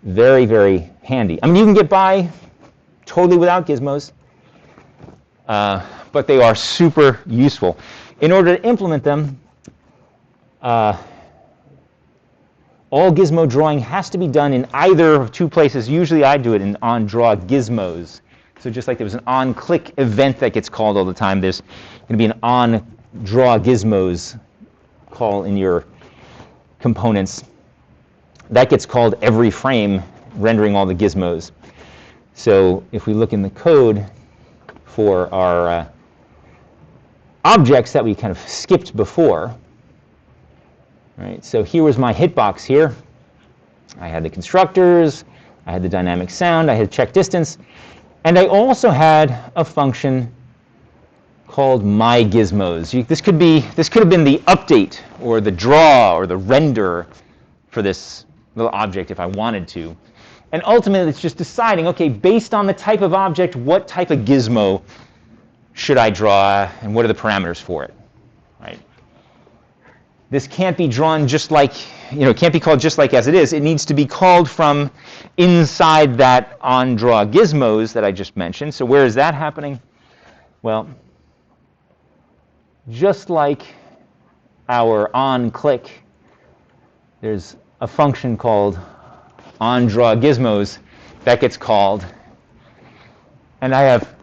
Very, very handy. I mean, you can get by totally without gizmos, but they are super useful. In order to implement them, all gizmo drawing has to be done in either of two places. Usually I do it in on-draw gizmos. So just like there was an on-click event that gets called all the time, there's going to be an on-draw gizmos call in your components. That gets called every frame, rendering all the gizmos. So if we look in the code for our objects that we kind of skipped before, right? So here was my hitbox here. I had the constructors, I had the dynamic sound, I had check distance, and I also had a function called myGizmos. This could have been the update or the draw or the render for this little object if I wanted to. And ultimately, it's just deciding, okay, based on the type of object, what type of gizmo should I draw, and what are the parameters for it, right? This can't be drawn just like, it can't be called just like as it is. It needs to be called from inside that on-draw gizmos that I just mentioned. So where is that happening? Well, just like our on-click, there's a function called on-draw gizmos that gets called. And I have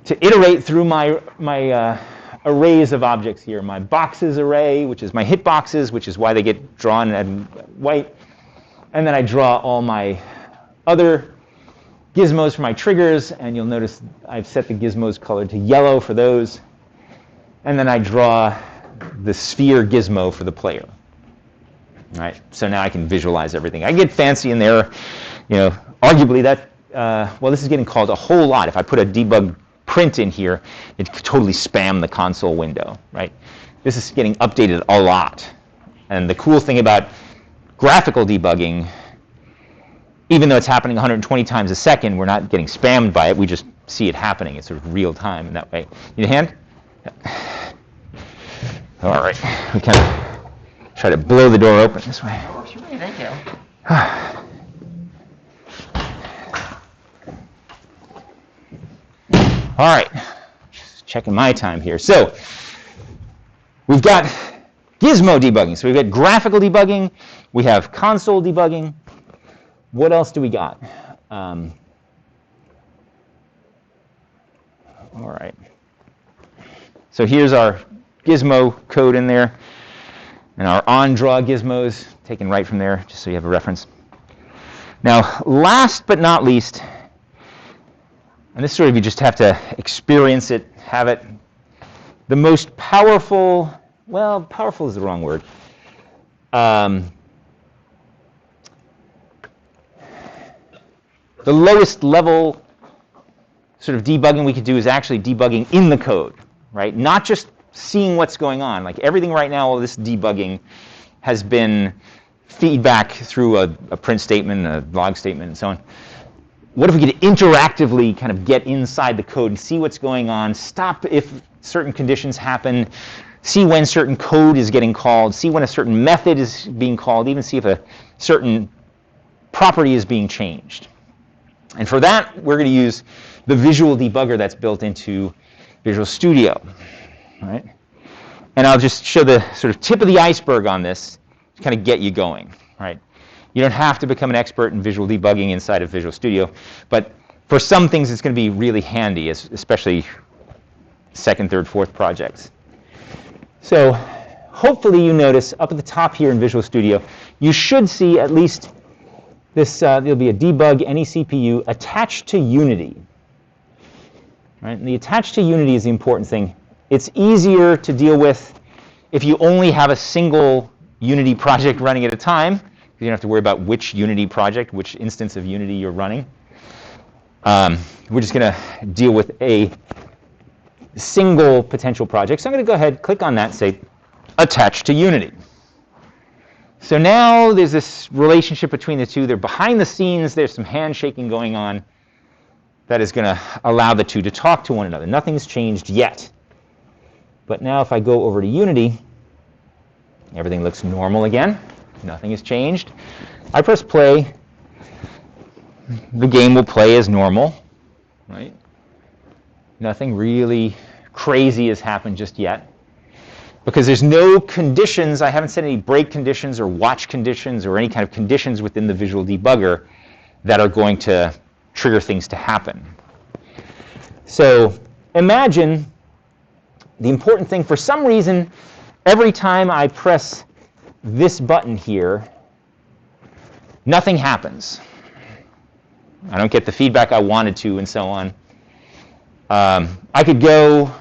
to iterate through my arrays of objects here. My boxes array, which is my hitboxes, which is why they get drawn in white. And then I draw all my other gizmos for my triggers. And you'll notice I've set the gizmos colored to yellow for those. And then I draw the sphere gizmo for the player. All right, so now I can visualize everything. I get fancy in there. Arguably that, this is getting called a whole lot. If I put a debug print in here, it could totally spam the console window, right? This is getting updated a lot. And the cool thing about graphical debugging, even though it's happening 120 times a second, we're not getting spammed by it. We just see it happening. It's sort of real time in that way. Need a hand? All right. We kind of try to blow the door open this way. Oh, sure. Thank you. All right, just checking my time here. So we've got gizmo debugging. So we've got graphical debugging. We have console debugging. What else do we got? All right. So here's our gizmo code in there, and our on-draw gizmos taken right from there, just so you have a reference. Now, last but not least, And this sort of, you just have to experience it, have it. The most powerful, well, powerful is the wrong word. The lowest level sort of debugging we could do is actually debugging in the code, right? Not just seeing what's going on. Like everything right now, all this debugging has been feedback through a print statement, a log statement, and so on. What if we could interactively kind of get inside the code and see what's going on, stop if certain conditions happen, see when certain code is getting called, see when a certain method is being called, even see if a certain property is being changed. And for that, we're going to use the visual debugger that's built into Visual Studio, right? And I'll just show the sort of tip of the iceberg on this to kind of get you going, right? You don't have to become an expert in visual debugging inside of Visual Studio, but for some things it's going to be really handy, especially second, third, fourth projects. So hopefully you notice up at the top here in Visual Studio, you should see at least this, there'll be a debug any CPU attached to Unity. Right? And the attached to Unity is the important thing. It's easier to deal with if you only have a single Unity project running at a time. You don't have to worry about which Unity project, which instance of Unity you're running. We're just going to deal with a single potential project. So I'm going to go ahead, click on that, and say attach to Unity. So now there's this relationship between the two. They're behind the scenes. There's some handshaking going on that is going to allow the two to talk to one another. Nothing's changed yet. But now if I go over to Unity, everything looks normal again. Nothing has changed. I press play. The game will play as normal, right? Nothing really crazy has happened just yet. Because there's no conditions, I haven't set any break conditions or watch conditions or any kind of conditions within the visual debugger that are going to trigger things to happen. So imagine the important thing, for some reason, every time I press this button here, nothing happens. I don't get the feedback I wanted to and so on. I could go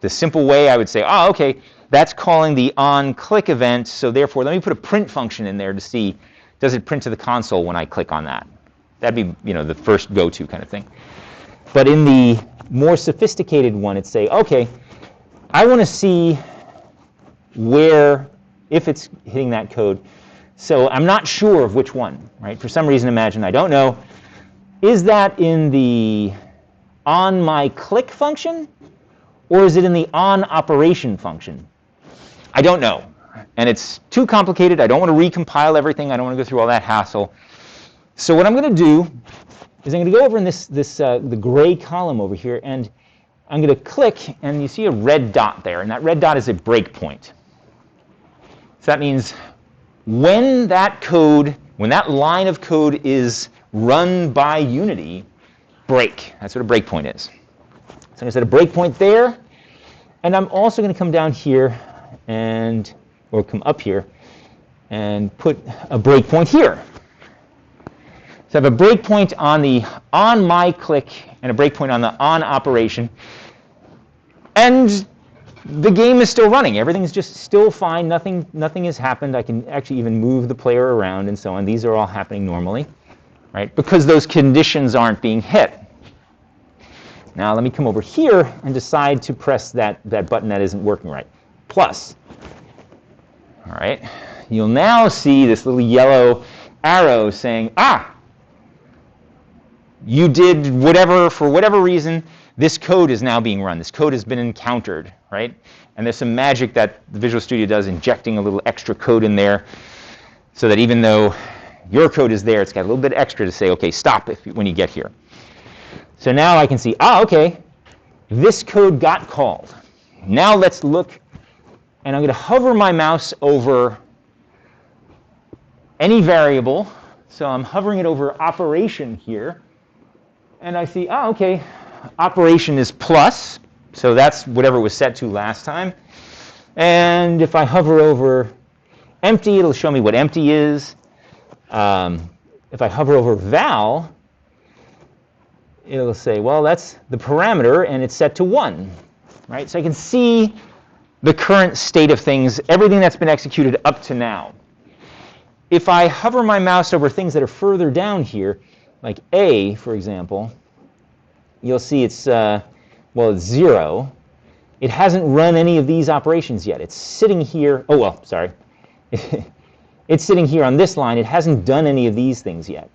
the simple way. I would say, oh, okay, that's calling the on-click event, so therefore let me put a print function in there to see, does it print to the console when I click on that? That'd be, you know, the first go-to kind of thing. But in the more sophisticated one, it's say, okay, I want to see where, if it's hitting that code. So I'm not sure of which one, right? For some reason, imagine I don't know. Is that in the on my click function, or is it in the on operation function? I don't know. And it's too complicated. I don't want to recompile everything. I don't want to go through all that hassle. So what I'm going to do is I'm going to go over in the gray column over here, and I'm going to click, and you see a red dot there, and that red dot is a breakpoint. So that means when that code, when that line of code is run by Unity, break. That's what a breakpoint is. So I'm going to set a breakpoint there, and I'm also going to come down here and, or come up here and put a breakpoint here. So I have a breakpoint on the on my click and a breakpoint on the on operation, and the game is still running. Everything's just still fine. Nothing has happened. I can actually even move the player around and so on. These are all happening normally, right? Because those conditions aren't being hit. Now let me come over here and decide to press that button that isn't working right. Plus. All right. You'll now see this little yellow arrow saying, ah, you did whatever, for whatever reason, this code is now being run. This code has been encountered, right? And there's some magic that the Visual Studio does, injecting a little extra code in there so that even though your code is there, it's got a little bit extra to say, okay, stop when you get here. So now I can see, okay, this code got called. Now let's look, and I'm going to hover my mouse over any variable. So I'm hovering it over operation here, and I see, okay, operation is plus, so that's whatever it was set to last time. And if I hover over empty, it'll show me what empty is. If I hover over val, it'll say, well, that's the parameter, and it's set to 1, right? So I can see the current state of things, everything that's been executed up to now. If I hover my mouse over things that are further down here, like A, for example, you'll see it's, it's 0. It hasn't run any of these operations yet. It's sitting here. Oh, well, sorry. It's sitting here on this line. It hasn't done any of these things yet.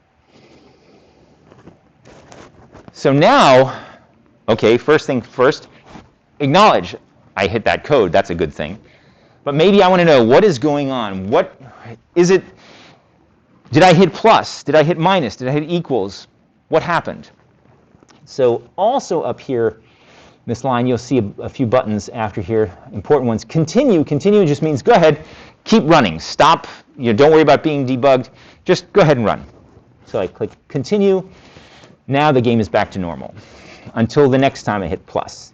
So now, okay, first thing first, acknowledge I hit that code. That's a good thing. But maybe I want to know what is going on. What is it? Did I hit plus? Did I hit minus? Did I hit equals? What happened? So also up here, this line, you'll see a few buttons after here, important ones. Continue. Continue just means go ahead, keep running. Stop. Don't worry about being debugged. Just go ahead and run. So I click continue. Now the game is back to normal until the next time I hit plus.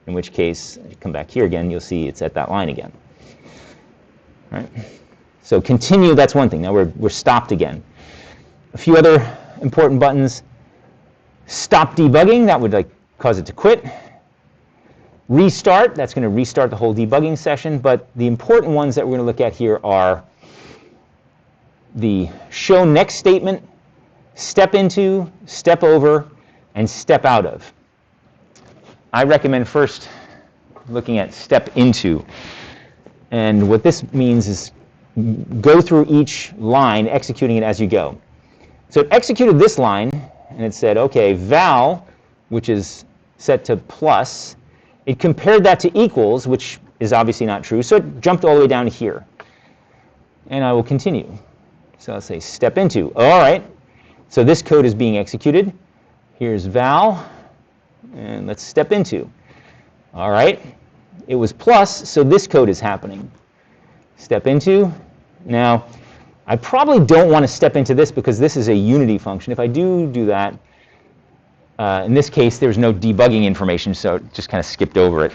In which case, I come back here again, you'll see it's at that line again. Right? So continue, that's one thing. Now we're stopped again. A few other important buttons. Stop debugging, that would cause it to quit. Restart, that's going to restart the whole debugging session. But the important ones that we're going to look at here are the show next statement, step into, step over, and step out of. I recommend first looking at step into. And what this means is go through each line, executing it as you go. So it executed this line, and it said, okay, val, which is set to plus, it compared that to equals, which is obviously not true, so it jumped all the way down to here. And I will continue. So I'll say step into. All right, so this code is being executed. Here's val, and let's step into. All right, it was plus, so this code is happening. Step into. Now, I probably don't want to step into this because this is a Unity function. If I do that, in this case, there's no debugging information, so it just kind of skipped over it.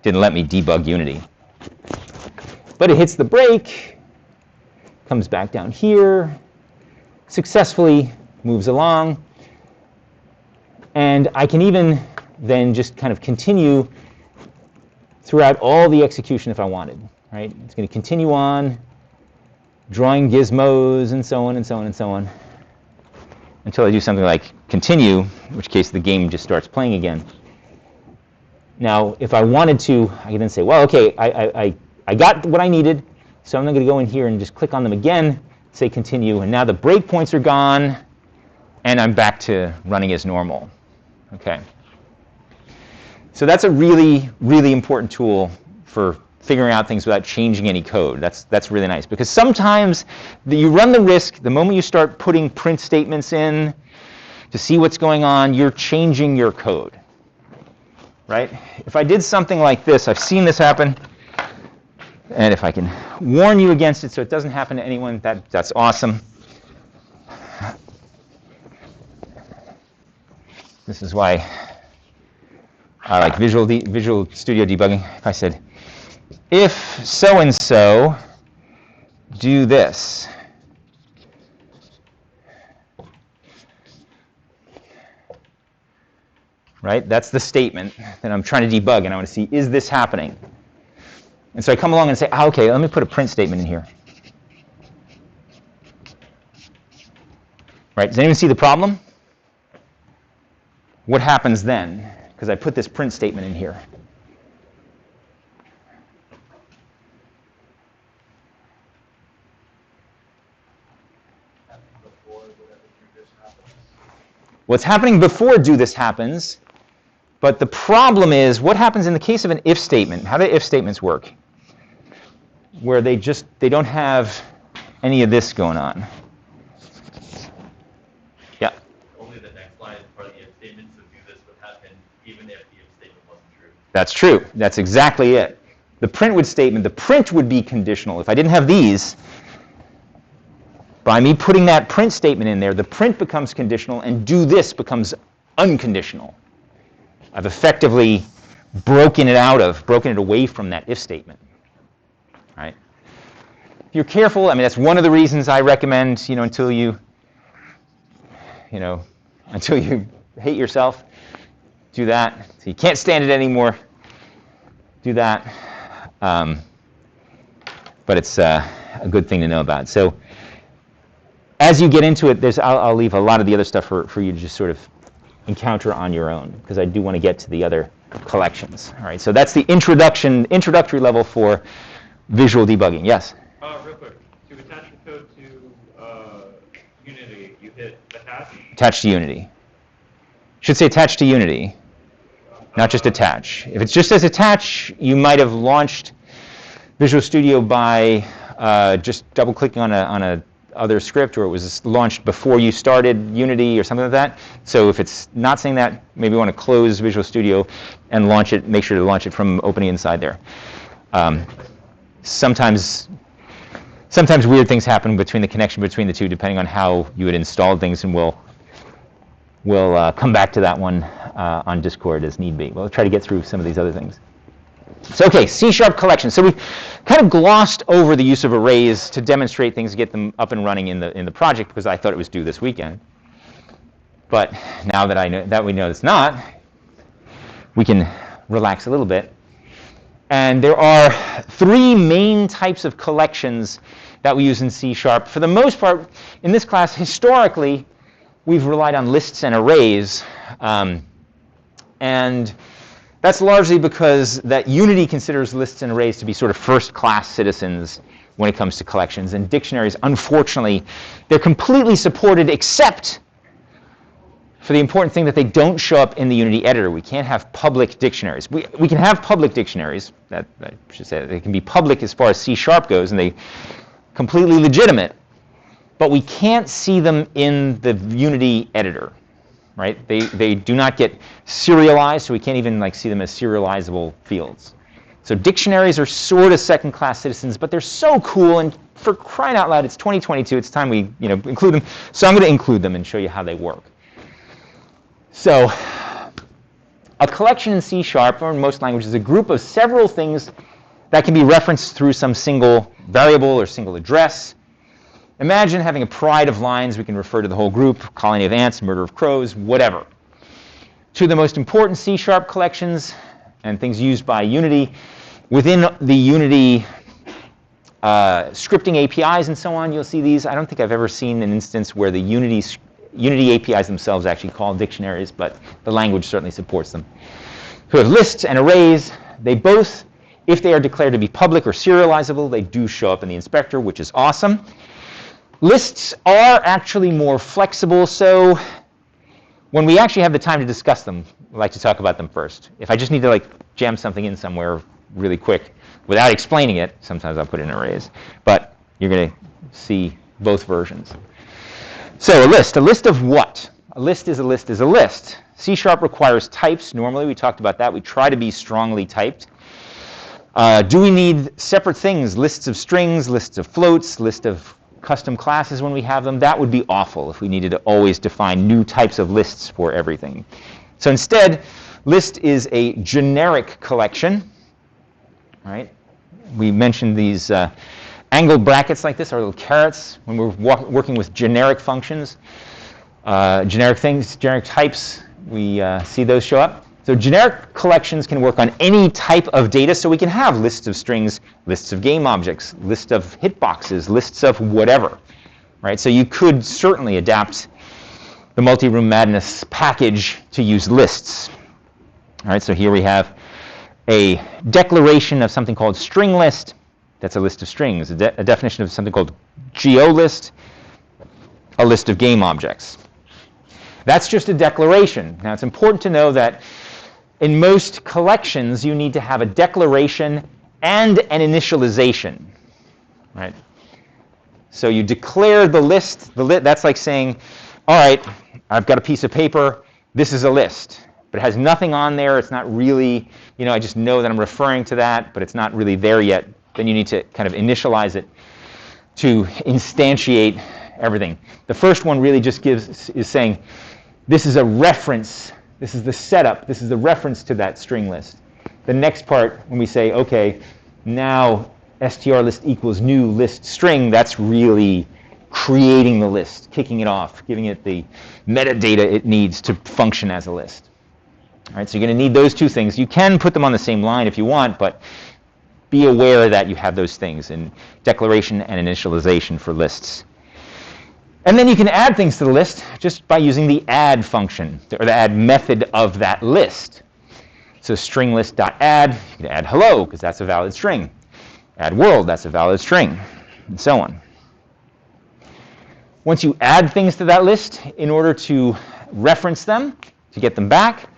Didn't let me debug Unity. But it hits the brake, comes back down here, successfully moves along, and I can even then just kind of continue throughout all the execution if I wanted. Right? It's going to continue on, drawing gizmos and so on and so on and so on, until I do something like continue, in which case the game just starts playing again. Now, if I wanted to, I can then say, well, okay, I got what I needed, so I'm going to go in here and just click on them again, say continue, and now the breakpoints are gone, and I'm back to running as normal. Okay. So that's a really, really important tool for figuring out things without changing any code. That's really nice, because sometimes you run the risk, the moment you start putting print statements in to see what's going on, you're changing your code. Right? If I did something like this, I've seen this happen, and if I can warn you against it so it doesn't happen to anyone, that's awesome. This is why I like Visual Studio debugging. If I said, if so-and-so do this, right? That's the statement that I'm trying to debug, and I want to see, is this happening? And so I come along and say, okay, let me put a print statement in here. Right? Does anyone see the problem? What happens then? Because I put this print statement in here. What's happening before do this happens, but the problem is what happens in the case of an if statement. How do if statements work? Where they don't have any of this going on. Yeah? Only the next line is part of the if statement, so do this would happen even if the if statement wasn't true. That's true. That's exactly it. The print would be conditional. If I didn't have these, by me putting that print statement in there, the print becomes conditional and do this becomes unconditional. I've effectively broken it away from that if statement. Right? If you're careful, I mean, that's one of the reasons I recommend, until you until you hate yourself, do that. So you can't stand it anymore, do that. But it's a good thing to know about. So as you get into it, I'll leave a lot of the other stuff for you to just sort of encounter on your own, because I do want to get to the other collections. All right, so that's the introductory level for visual debugging. Yes? Real quick, to attach the code to Unity, you hit attach? Attach to Unity. Should say attach to Unity, not just attach. If it just says attach, you might have launched Visual Studio by just double-clicking on a other script, or it was launched before you started Unity or something like that. So if it's not saying that, maybe you want to close Visual Studio and launch it. Make sure to launch it from opening inside there. Sometimes weird things happen between the connection between the two, depending on how you had installed things, and we'll come back to that one on Discord as need be. We'll try to get through some of these other things. So okay, C# collection. So we've kind of glossed over the use of arrays to demonstrate things, to get them up and running in the project, because I thought it was due this weekend. But now that we know it's not, we can relax a little bit. And there are three main types of collections that we use in C#. For the most part, in this class, historically, we've relied on lists and arrays. And that's largely because that Unity considers lists and arrays to be sort of first-class citizens when it comes to collections. And dictionaries, unfortunately, they're completely supported except for the important thing that they don't show up in the Unity editor. We can't have public dictionaries. We can have public dictionaries. I should say they can be public as far as C# goes, and they're completely legitimate. But we can't see them in the Unity editor. Right? They do not get serialized, so we can't even see them as serializable fields. So dictionaries are sort of second-class citizens, but they're so cool, and for crying out loud, it's 2022. It's time we include them. So I'm going to include them and show you how they work. So a collection in C# or in most languages is a group of several things that can be referenced through some single variable or single address. Imagine having a pride of lines. We can refer to the whole group, colony of ants, murder of crows, whatever. Two of the most important C# collections and things used by Unity, within the Unity scripting APIs and so on, you'll see these. I don't think I've ever seen an instance where the Unity APIs themselves actually call dictionaries, but the language certainly supports them. So we have lists and arrays. They both, if they are declared to be public or serializable, they do show up in the inspector, which is awesome. Lists are actually more flexible, so when we actually have the time to discuss them, we like to talk about them first. If I just need to jam something in somewhere really quick without explaining it, sometimes I'll put in arrays. But you're going to see both versions. So a list of what? A list is a list is a list. C# requires types. Normally, we talked about that. We try to be strongly typed. Do we need separate things? Lists of strings, lists of floats, list of custom classes when we have them? That would be awful if we needed to always define new types of lists for everything. So instead, list is a generic collection. Right? We mentioned these angled brackets like this, our little carrots, when we're working with generic functions. Generic things, generic types, we see those show up. So generic collections can work on any type of data, so we can have lists of strings, lists of game objects, lists of hitboxes, lists of whatever. Right? So you could certainly adapt the Multi-Room Madness package to use lists. All right, so here we have a declaration of something called string list. That's a list of strings. A definition of something called geolist, a list of game objects. That's just a declaration. Now, it's important to know that in most collections, you need to have a declaration and an initialization. Right? So you declare the list. That's like saying, all right, I've got a piece of paper. This is a list. But it has nothing on there. It's not really, I just know that I'm referring to that, but it's not really there yet. Then you need to kind of initialize it to instantiate everything. The first one really just is saying, this is a reference. This is the setup. This is the reference to that string list. The next part, when we say, OK, now str list equals new list string, that's really creating the list, kicking it off, giving it the metadata it needs to function as a list. All right, so you're going to need those two things. You can put them on the same line if you want, but be aware that you have those things in declaration and initialization for lists. And then you can add things to the list just by using the add function, or the add method of that list. So string list.add, you can add hello, because that's a valid string. Add world, that's a valid string, and so on. Once you add things to that list, in order to reference them, to get them back,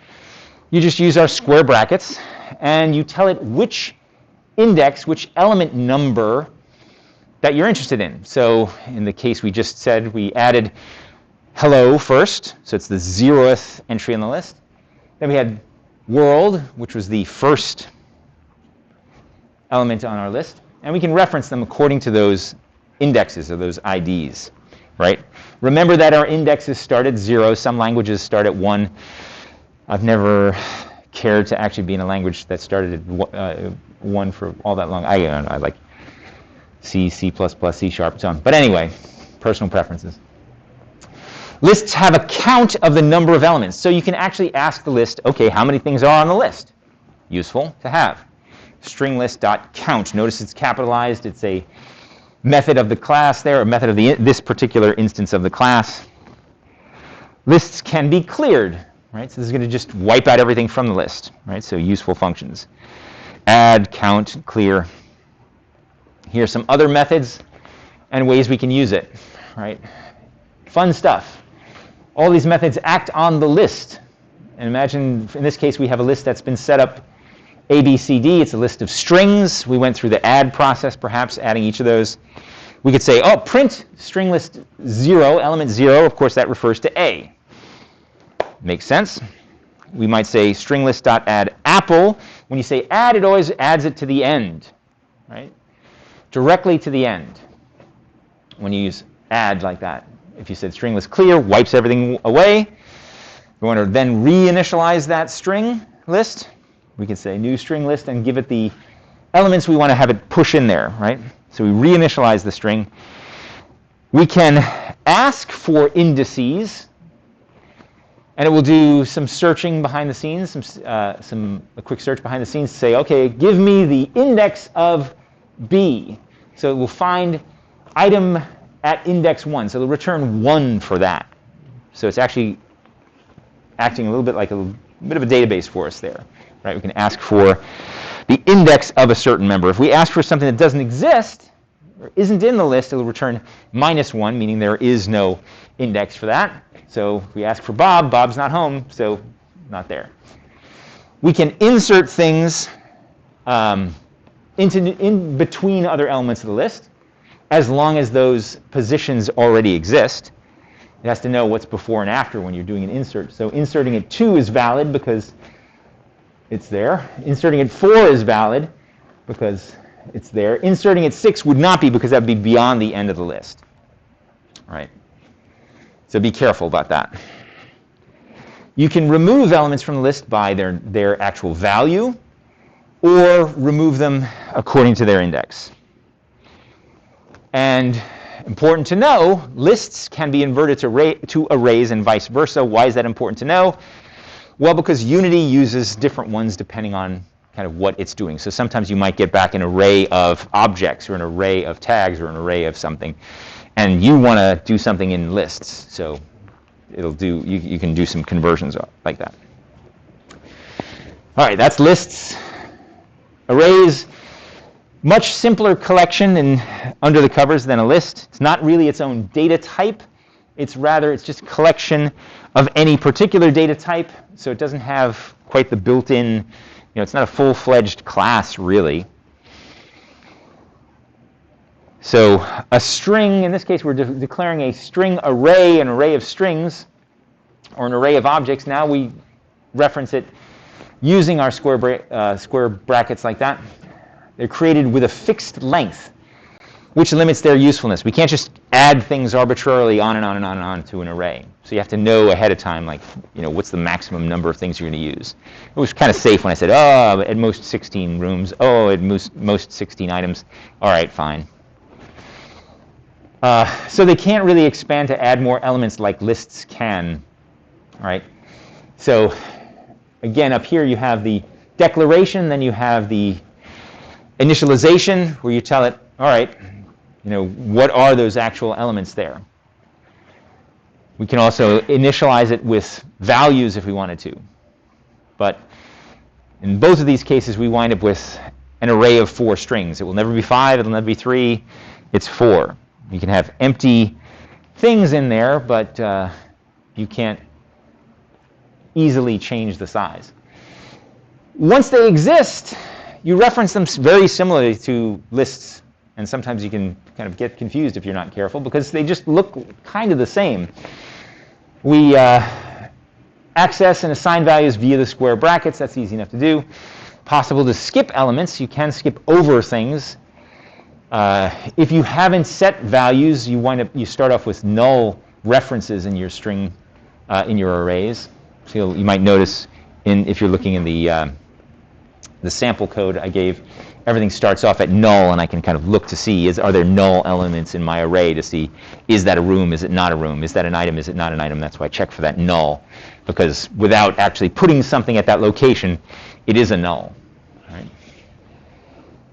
you just use our square brackets, and you tell it which index, which element number that you're interested in. So in the case we just said, we added hello first, so it's the 0th entry on the list. Then we had world, which was the first element on our list, and we can reference them according to those indexes or those IDs, right? Remember that our indexes start at 0. Some languages start at 1. I've never cared to actually be in a language that started at 1 for all that long. I like C, C++, C#, and so on. But anyway, personal preferences. Lists have a count of the number of elements. So you can actually ask the list, okay, how many things are on the list? Useful to have. String list.count. Notice it's capitalized. It's a method of the class there, a method of this particular instance of the class. Lists can be cleared, right? So this is going to just wipe out everything from the list, right? So useful functions. Add, count, clear. Here are some other methods and ways we can use it, right? Fun stuff. All these methods act on the list. And imagine, in this case, we have a list that's been set up A, B, C, D. It's a list of strings. We went through the add process, perhaps, adding each of those. We could say, oh, print string list 0, element 0. Of course, that refers to A. Makes sense. We might say string list.add apple. When you say add, it always adds it to the end, right? Directly to the end when you use add like that. If you said string list clear, wipes everything away. We want to then reinitialize that string list. We can say new string list and give it the elements we want to have it push in there, right? So we reinitialize the string. We can ask for indices, and it will do some searching behind the scenes, a quick search behind the scenes to say, okay, give me the index of B. So it will find item at index 1. So it'll return 1 for that. So it's actually acting a little bit like a bit of a database for us there, right? We can ask for the index of a certain member. If we ask for something that doesn't exist or isn't in the list, it'll return -1, meaning there is no index for that. So if we ask for Bob, Bob's not home, so not there. We can insert things in between other elements of the list, as long as those positions already exist. It has to know what's before and after when you're doing an insert. So inserting at 2 is valid because it's there. Inserting at 4 is valid because it's there. Inserting at 6 would not be, because that would be beyond the end of the list. All right. So be careful about that. You can remove elements from the list by their actual value, or remove them according to their index. And important to know, lists can be inverted to arrays and vice versa. Why is that important to know? Well, because Unity uses different ones depending on kind of what it's doing. So sometimes you might get back an array of objects, or an array of tags, or an array of something, and you want to do something in lists. So it'll do. You can do some conversions like that. All right, that's lists. Arrays, much simpler collection under the covers than a list. It's not really its own data type. It's just a collection of any particular data type. So it doesn't have quite the built-in, it's not a full-fledged class, really. So a string, in this case, we're declaring a string array, an array of strings, or an array of objects. Now we reference it using our square brackets like that. They're created with a fixed length, which limits their usefulness. We can't just add things arbitrarily on and on and on and on to an array. So you have to know ahead of time, like, what's the maximum number of things you're going to use. It was kind of safe when I said, oh, at most 16 rooms. Oh, at most 16 items. All right, fine. So they can't really expand to add more elements like lists can, all right? So again, up here you have the declaration, then you have the initialization, where you tell it, all right, what are those actual elements there? We can also initialize it with values if we wanted to. But in both of these cases, we wind up with an array of 4 strings. It will never be 5, it'll never be 3, it's 4. You can have empty things in there, but you can't easily change the size. Once they exist, you reference them very similarly to lists, and sometimes you can kind of get confused if you're not careful because they just look kind of the same. We access and assign values via the square brackets. That's easy enough to do. Possible to skip elements. You can skip over things. If you haven't set values, you start off with null references in your string, in your arrays. So you might notice if you're looking in the sample code I gave, everything starts off at null, and I can kind of look to see, are there null elements in my array to see, is that a room, is it not a room, is that an item, is it not an item? That's why I check for that null, because without actually putting something at that location, it is a null. All right.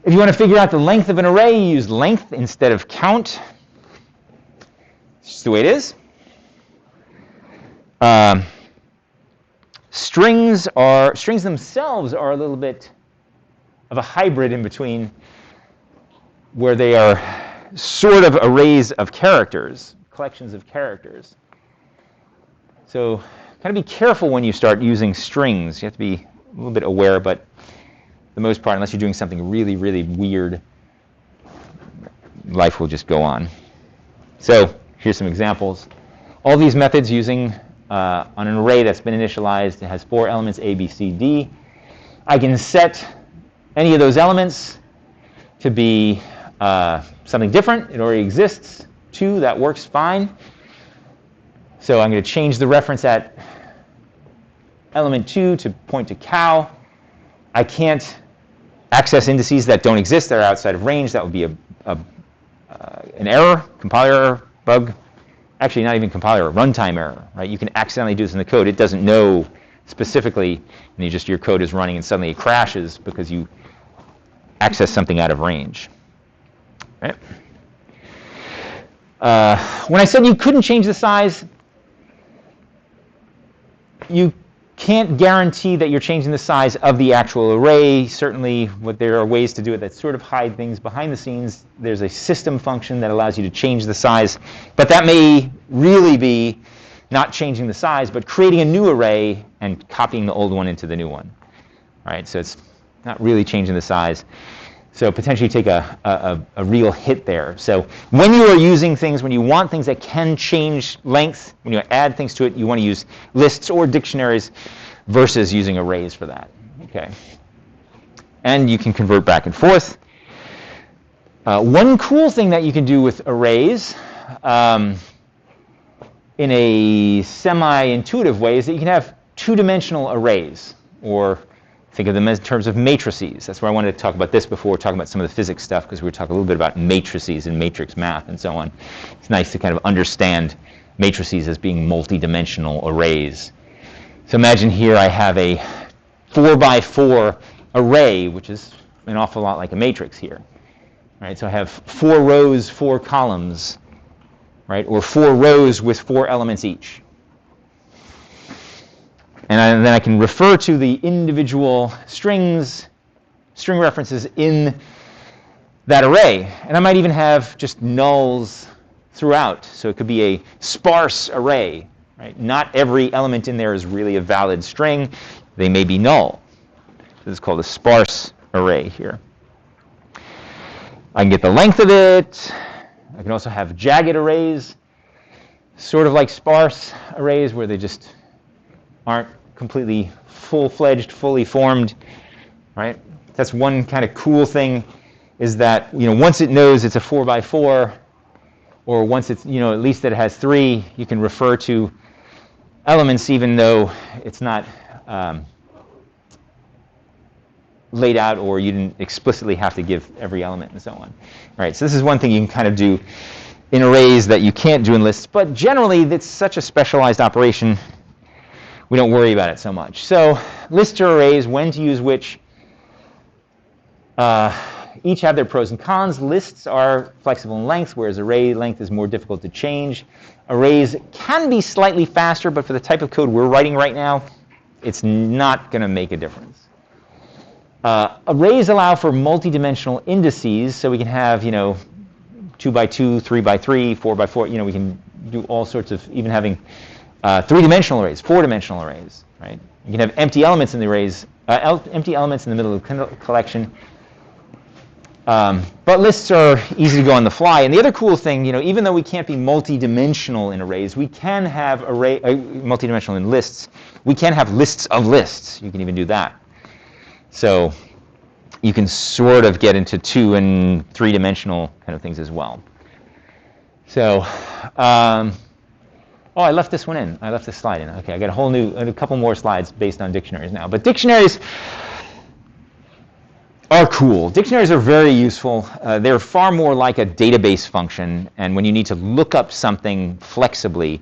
If you want to figure out the length of an array, you use length instead of count. It's just the way it is. Strings themselves are a little bit of a hybrid in between, where they are sort of arrays of characters, collections of characters. So kind of be careful when you start using strings. You have to be a little bit aware, but for the most part, unless you're doing something really, really weird, life will just go on. So here's some examples. All these methods using on an array that's been initialized, it has 4 elements, A, B, C, D. I can set any of those elements to be something different. It already exists. 2, that works fine. So I'm going to change the reference at element 2 to point to cow. I can't access indices that don't exist, that are outside of range. That would be an error, compiler error, bug. Actually, not even compiler error, runtime error. Right? You can accidentally do this in the code. It doesn't know specifically, and your code is running and suddenly it crashes because you access something out of range. Right? When I said you couldn't change the size, you can't guarantee that you're changing the size of the actual array. Certainly, there are ways to do it that sort of hide things behind the scenes. There's a system function that allows you to change the size, but that may really be not changing the size, but creating a new array and copying the old one into the new one. All right, so it's not really changing the size. So potentially take a real hit there. So when you are using things, when you want things that can change length, when you add things to it, you want to use lists or dictionaries versus using arrays for that. Okay. And you can convert back and forth. One cool thing that you can do with arrays in a semi-intuitive way is that you can have 2-dimensional arrays, or think of them in terms of matrices. That's why I wanted to talk about this before talking about some of the physics stuff, because we were talking a little bit about matrices and matrix math and so on. It's nice to kind of understand matrices as being multi-dimensional arrays. So imagine here I have a 4x4 array, which is an awful lot like a matrix here. Right? So I have 4 rows, 4 columns, right? Or 4 rows with 4 elements each. And then I can refer to the individual string references in that array. And I might even have just nulls throughout. So it could be a sparse array. Right? Not every element in there is really a valid string. They may be null. This is called a sparse array here. I can get the length of it. I can also have jagged arrays, sort of like sparse arrays where they just aren't completely full-fledged, fully formed, right? That's one kind of cool thing, is that once it knows it's a 4x4, or once it's at least that it has 3, you can refer to elements even though it's not laid out, or you didn't explicitly have to give every element and so on. All right, so this is one thing you can kind of do in arrays that you can't do in lists, but generally it's such a specialized operation, we don't worry about it so much. So lists or arrays, when to use which, each have their pros and cons. Lists are flexible in length, whereas array length is more difficult to change. Arrays can be slightly faster, but for the type of code we're writing right now, it's not going to make a difference. Arrays allow for multi-dimensional indices, so we can have, 2 by 2, 3 by 3, 4 by 4. We can do all sorts of, even having 3-dimensional arrays, 4-dimensional arrays, right? You can have empty elements in the arrays, empty elements in the middle of the collection. But lists are easy to go on the fly. And the other cool thing, even though we can't be multi-dimensional in arrays, we can have multi-dimensional in lists. We can have lists of lists. You can even do that. So you can sort of get into 2- and 3-dimensional kind of things as well. So, oh, I left this one in. I left this slide in. Okay, I got a couple more slides based on dictionaries now. But dictionaries are cool. Dictionaries are very useful. They're far more like a database function, and when you need to look up something flexibly,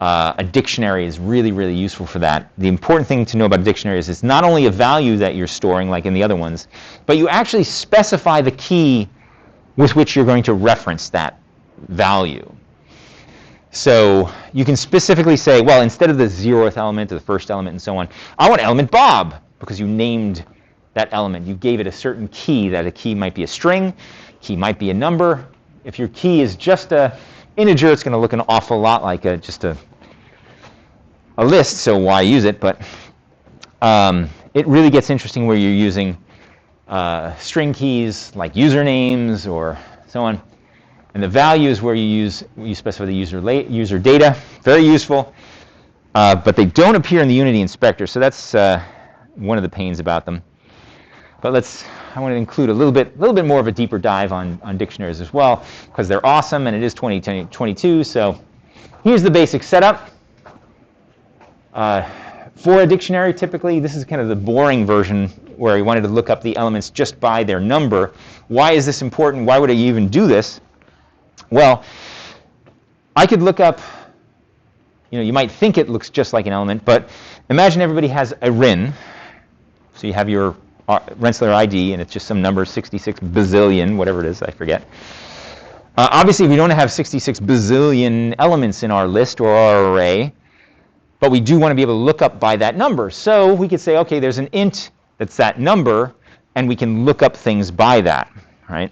a dictionary is really, really useful for that. The important thing to know about a dictionary is it's not only a value that you're storing, like in the other ones, but you actually specify the key with which you're going to reference that value. So you can specifically say, well, instead of the 0th element or the first element and so on, I want element Bob, because you named that element. You gave it a certain key. That a key might be a string, key might be a number. If your key is just a integer, it's going to look an awful lot like just a list, so why use it? But it really gets interesting where you're using string keys like usernames or so on. And the values where you specify the user data. Very useful, but they don't appear in the Unity inspector, so that's one of the pains about them. But I want to include a little bit more of a deeper dive on dictionaries as well, because they're awesome, and it is 2022. So here's the basic setup. For a dictionary, typically, this is kind of the boring version where you wanted to look up the elements just by their number. Why is this important? Why would I even do this? Well, I could look up, you might think it looks just like an element, but imagine everybody has a RIN. So you have your Rensselaer ID, and it's just some number, 66 bazillion, whatever it is, I forget. Obviously, we don't have 66 bazillion elements in our list or our array, but we do want to be able to look up by that number. So we could say, okay, there's an int that's that number, and we can look up things by that, right?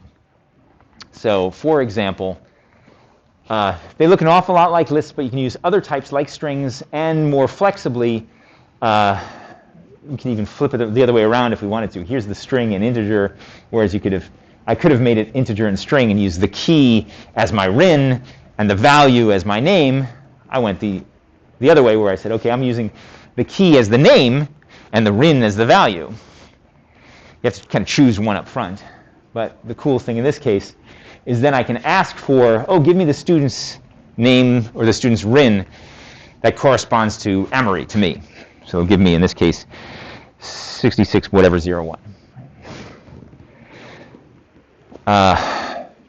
So, for example, they look an awful lot like lists, but you can use other types like strings, and more flexibly, we can even flip it the other way around if we wanted to. Here's the string and integer, whereas I could have made it integer and string and used the key as my RIN and the value as my name. I went the other way where I said, okay, I'm using the key as the name and the RIN as the value. You have to kind of choose one up front. But the cool thing in this case is then I can ask for, give me the student's name or the student's RIN that corresponds to Amory, to me. So it'll give me, in this case, 66 whatever 01.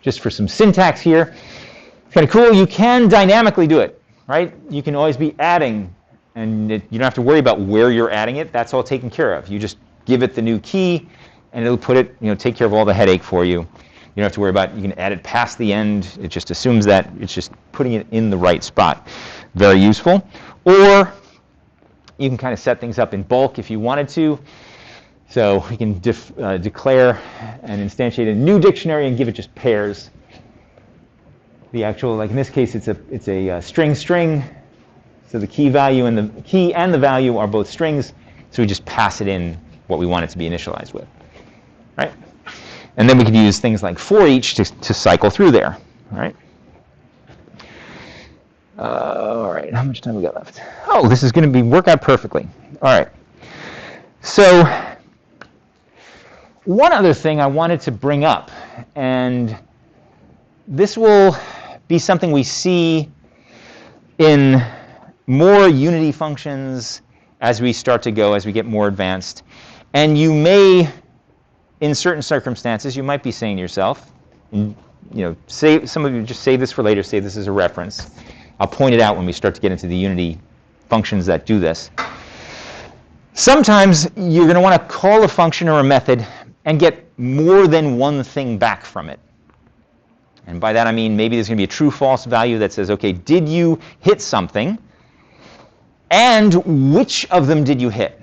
Just for some syntax here, it's kind of cool. You can dynamically do it, right? You can always be adding, and you don't have to worry about where you're adding it. That's all taken care of. You just give it the new key, and it'll put it, take care of all the headache for you. You don't have to worry about, you can add it past the end. It just assumes that it's just putting it in the right spot. Very useful. Or you can kind of set things up in bulk if you wanted to. So we can declare and instantiate a new dictionary and give it just pairs. The actual, like in this case, it's a string. So the key value and the value are both strings. So we just pass it in what we want it to be initialized with, right? And then we could use things like for each to cycle through there, all right? All right, how much time we got left? Oh, this is going to work out perfectly. All right. So one other thing I wanted to bring up, and this will be something we see in more Unity functions as we get more advanced. And you may, in certain circumstances, you might be saying to yourself, some of you just save this for later, save this as a reference. I'll point it out when we start to get into the Unity functions that do this. Sometimes you're going to want to call a function or a method and get more than one thing back from it. And by that I mean maybe there's going to be a true-false value that says, okay, did you hit something? And which of them did you hit?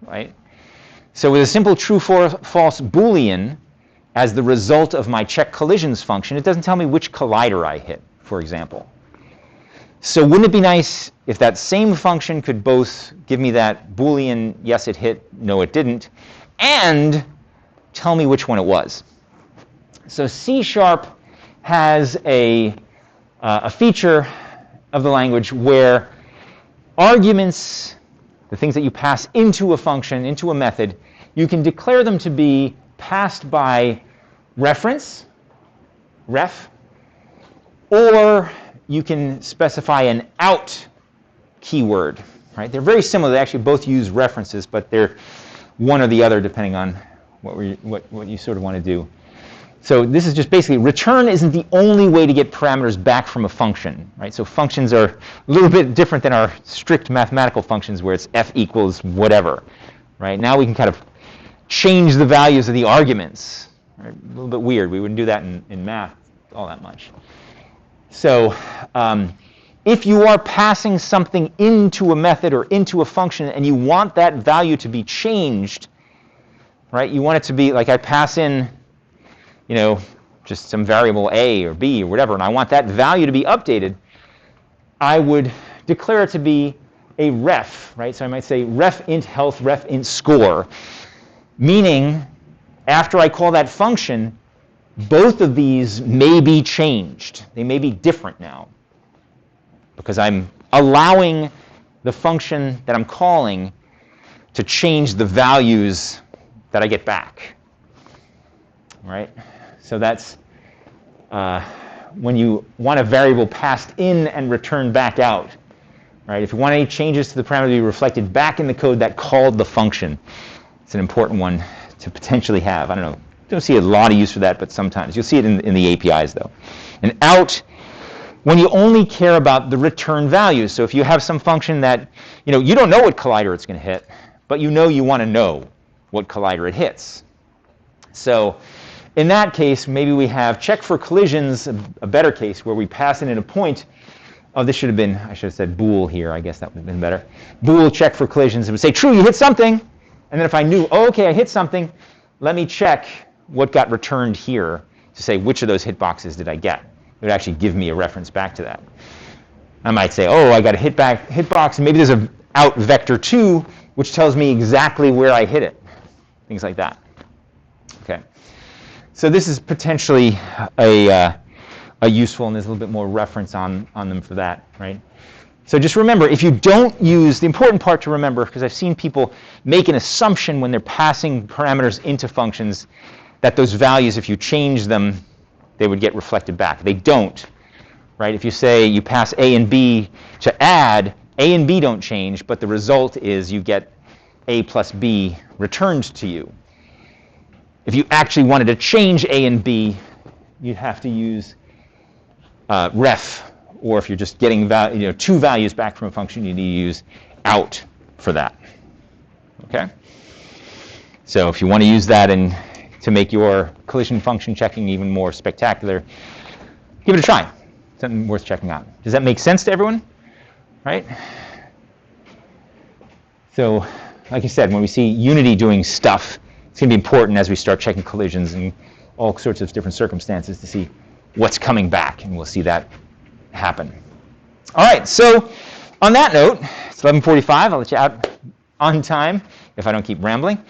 Right? So with a simple true-false Boolean as the result of my check collisions function, it doesn't tell me which collider I hit, for example. So wouldn't it be nice if that same function could both give me that Boolean, yes it hit, no it didn't, and tell me which one it was? So C# has a feature of the language where arguments, the things that you pass into a function, into a method, you can declare them to be passed by reference, ref, or you can specify an out keyword. Right? They're very similar. They actually both use references, but they're one or the other depending on what you sort of want to do. So this is just basically, return isn't the only way to get parameters back from a function. Right? So functions are a little bit different than our strict mathematical functions where it's f equals whatever. Right? Now we can kind of change the values of the arguments. Right? A little bit weird. We wouldn't do that in math all that much. So if you are passing something into a method or into a function and you want that value to be changed, right? You want it to be like I pass in, just some variable a or b or whatever, and I want that value to be updated, I would declare it to be a ref, right? So I might say ref int health, ref int score, meaning after I call that function, both of these may be changed. They may be different now because I'm allowing the function that I'm calling to change the values that I get back. Right? So that's when you want a variable passed in and returned back out. Right? If you want any changes to the parameter to be reflected back in the code that called the function, it's an important one to potentially have. I don't know. Don't see a lot of use for that, but sometimes. You'll see it in the APIs, though. And out, when you only care about the return values. So if you have some function that, you don't know what collider it's going to hit, but you want to know what collider it hits. So in that case, maybe we have check for collisions, a better case, where we pass in a point. Oh, this should have been, I should have said bool here. I guess that would have been better. Bool check for collisions. It would say, true, you hit something. And then if I knew, oh, okay, I hit something, let me check what got returned here to say which of those hitboxes did I get. It would actually give me a reference back to that. I might say, oh, I got a hitbox, and maybe there's a out vector 2, which tells me exactly where I hit it. Things like that. Okay. So this is potentially a useful, and there's a little bit more reference on them for that, right? So just remember, if you don't use, the important part to remember, because I've seen people make an assumption when they're passing parameters into functions, that those values, if you change them, they would get reflected back. They don't, right? If you say you pass A and B to add, A and B don't change, but the result is you get A plus B returned to you. If you actually wanted to change A and B, you'd have to use ref, or if you're just getting two values back from a function, you need to use out for that. Okay? So if you want to use that and to make your collision function checking even more spectacular, give it a try. Something worth checking out. Does that make sense to everyone? Right? So, like I said, when we see Unity doing stuff, it's going to be important as we start checking collisions and all sorts of different circumstances to see what's coming back, and we'll see that happen. All right, so on that note, it's 11:45. I'll let you out on time if I don't keep rambling.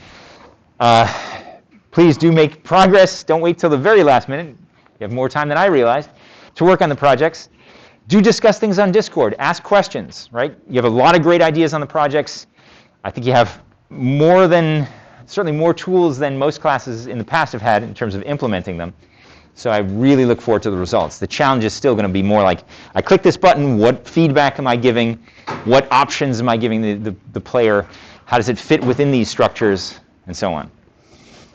Please do make progress. Don't wait till the very last minute. You have more time than I realized to work on the projects. Do discuss things on Discord. Ask questions, right? You have a lot of great ideas on the projects. I think you have certainly more tools than most classes in the past have had in terms of implementing them. So I really look forward to the results. The challenge is still going to be more like, I click this button, what feedback am I giving? What options am I giving the player? How does it fit within these structures? And so on.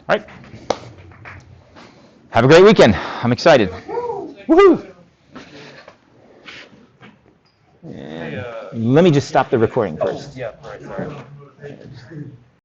All right. Have a great weekend. I'm excited. Woohoo! And let me just stop the recording first. Yeah, right, sorry.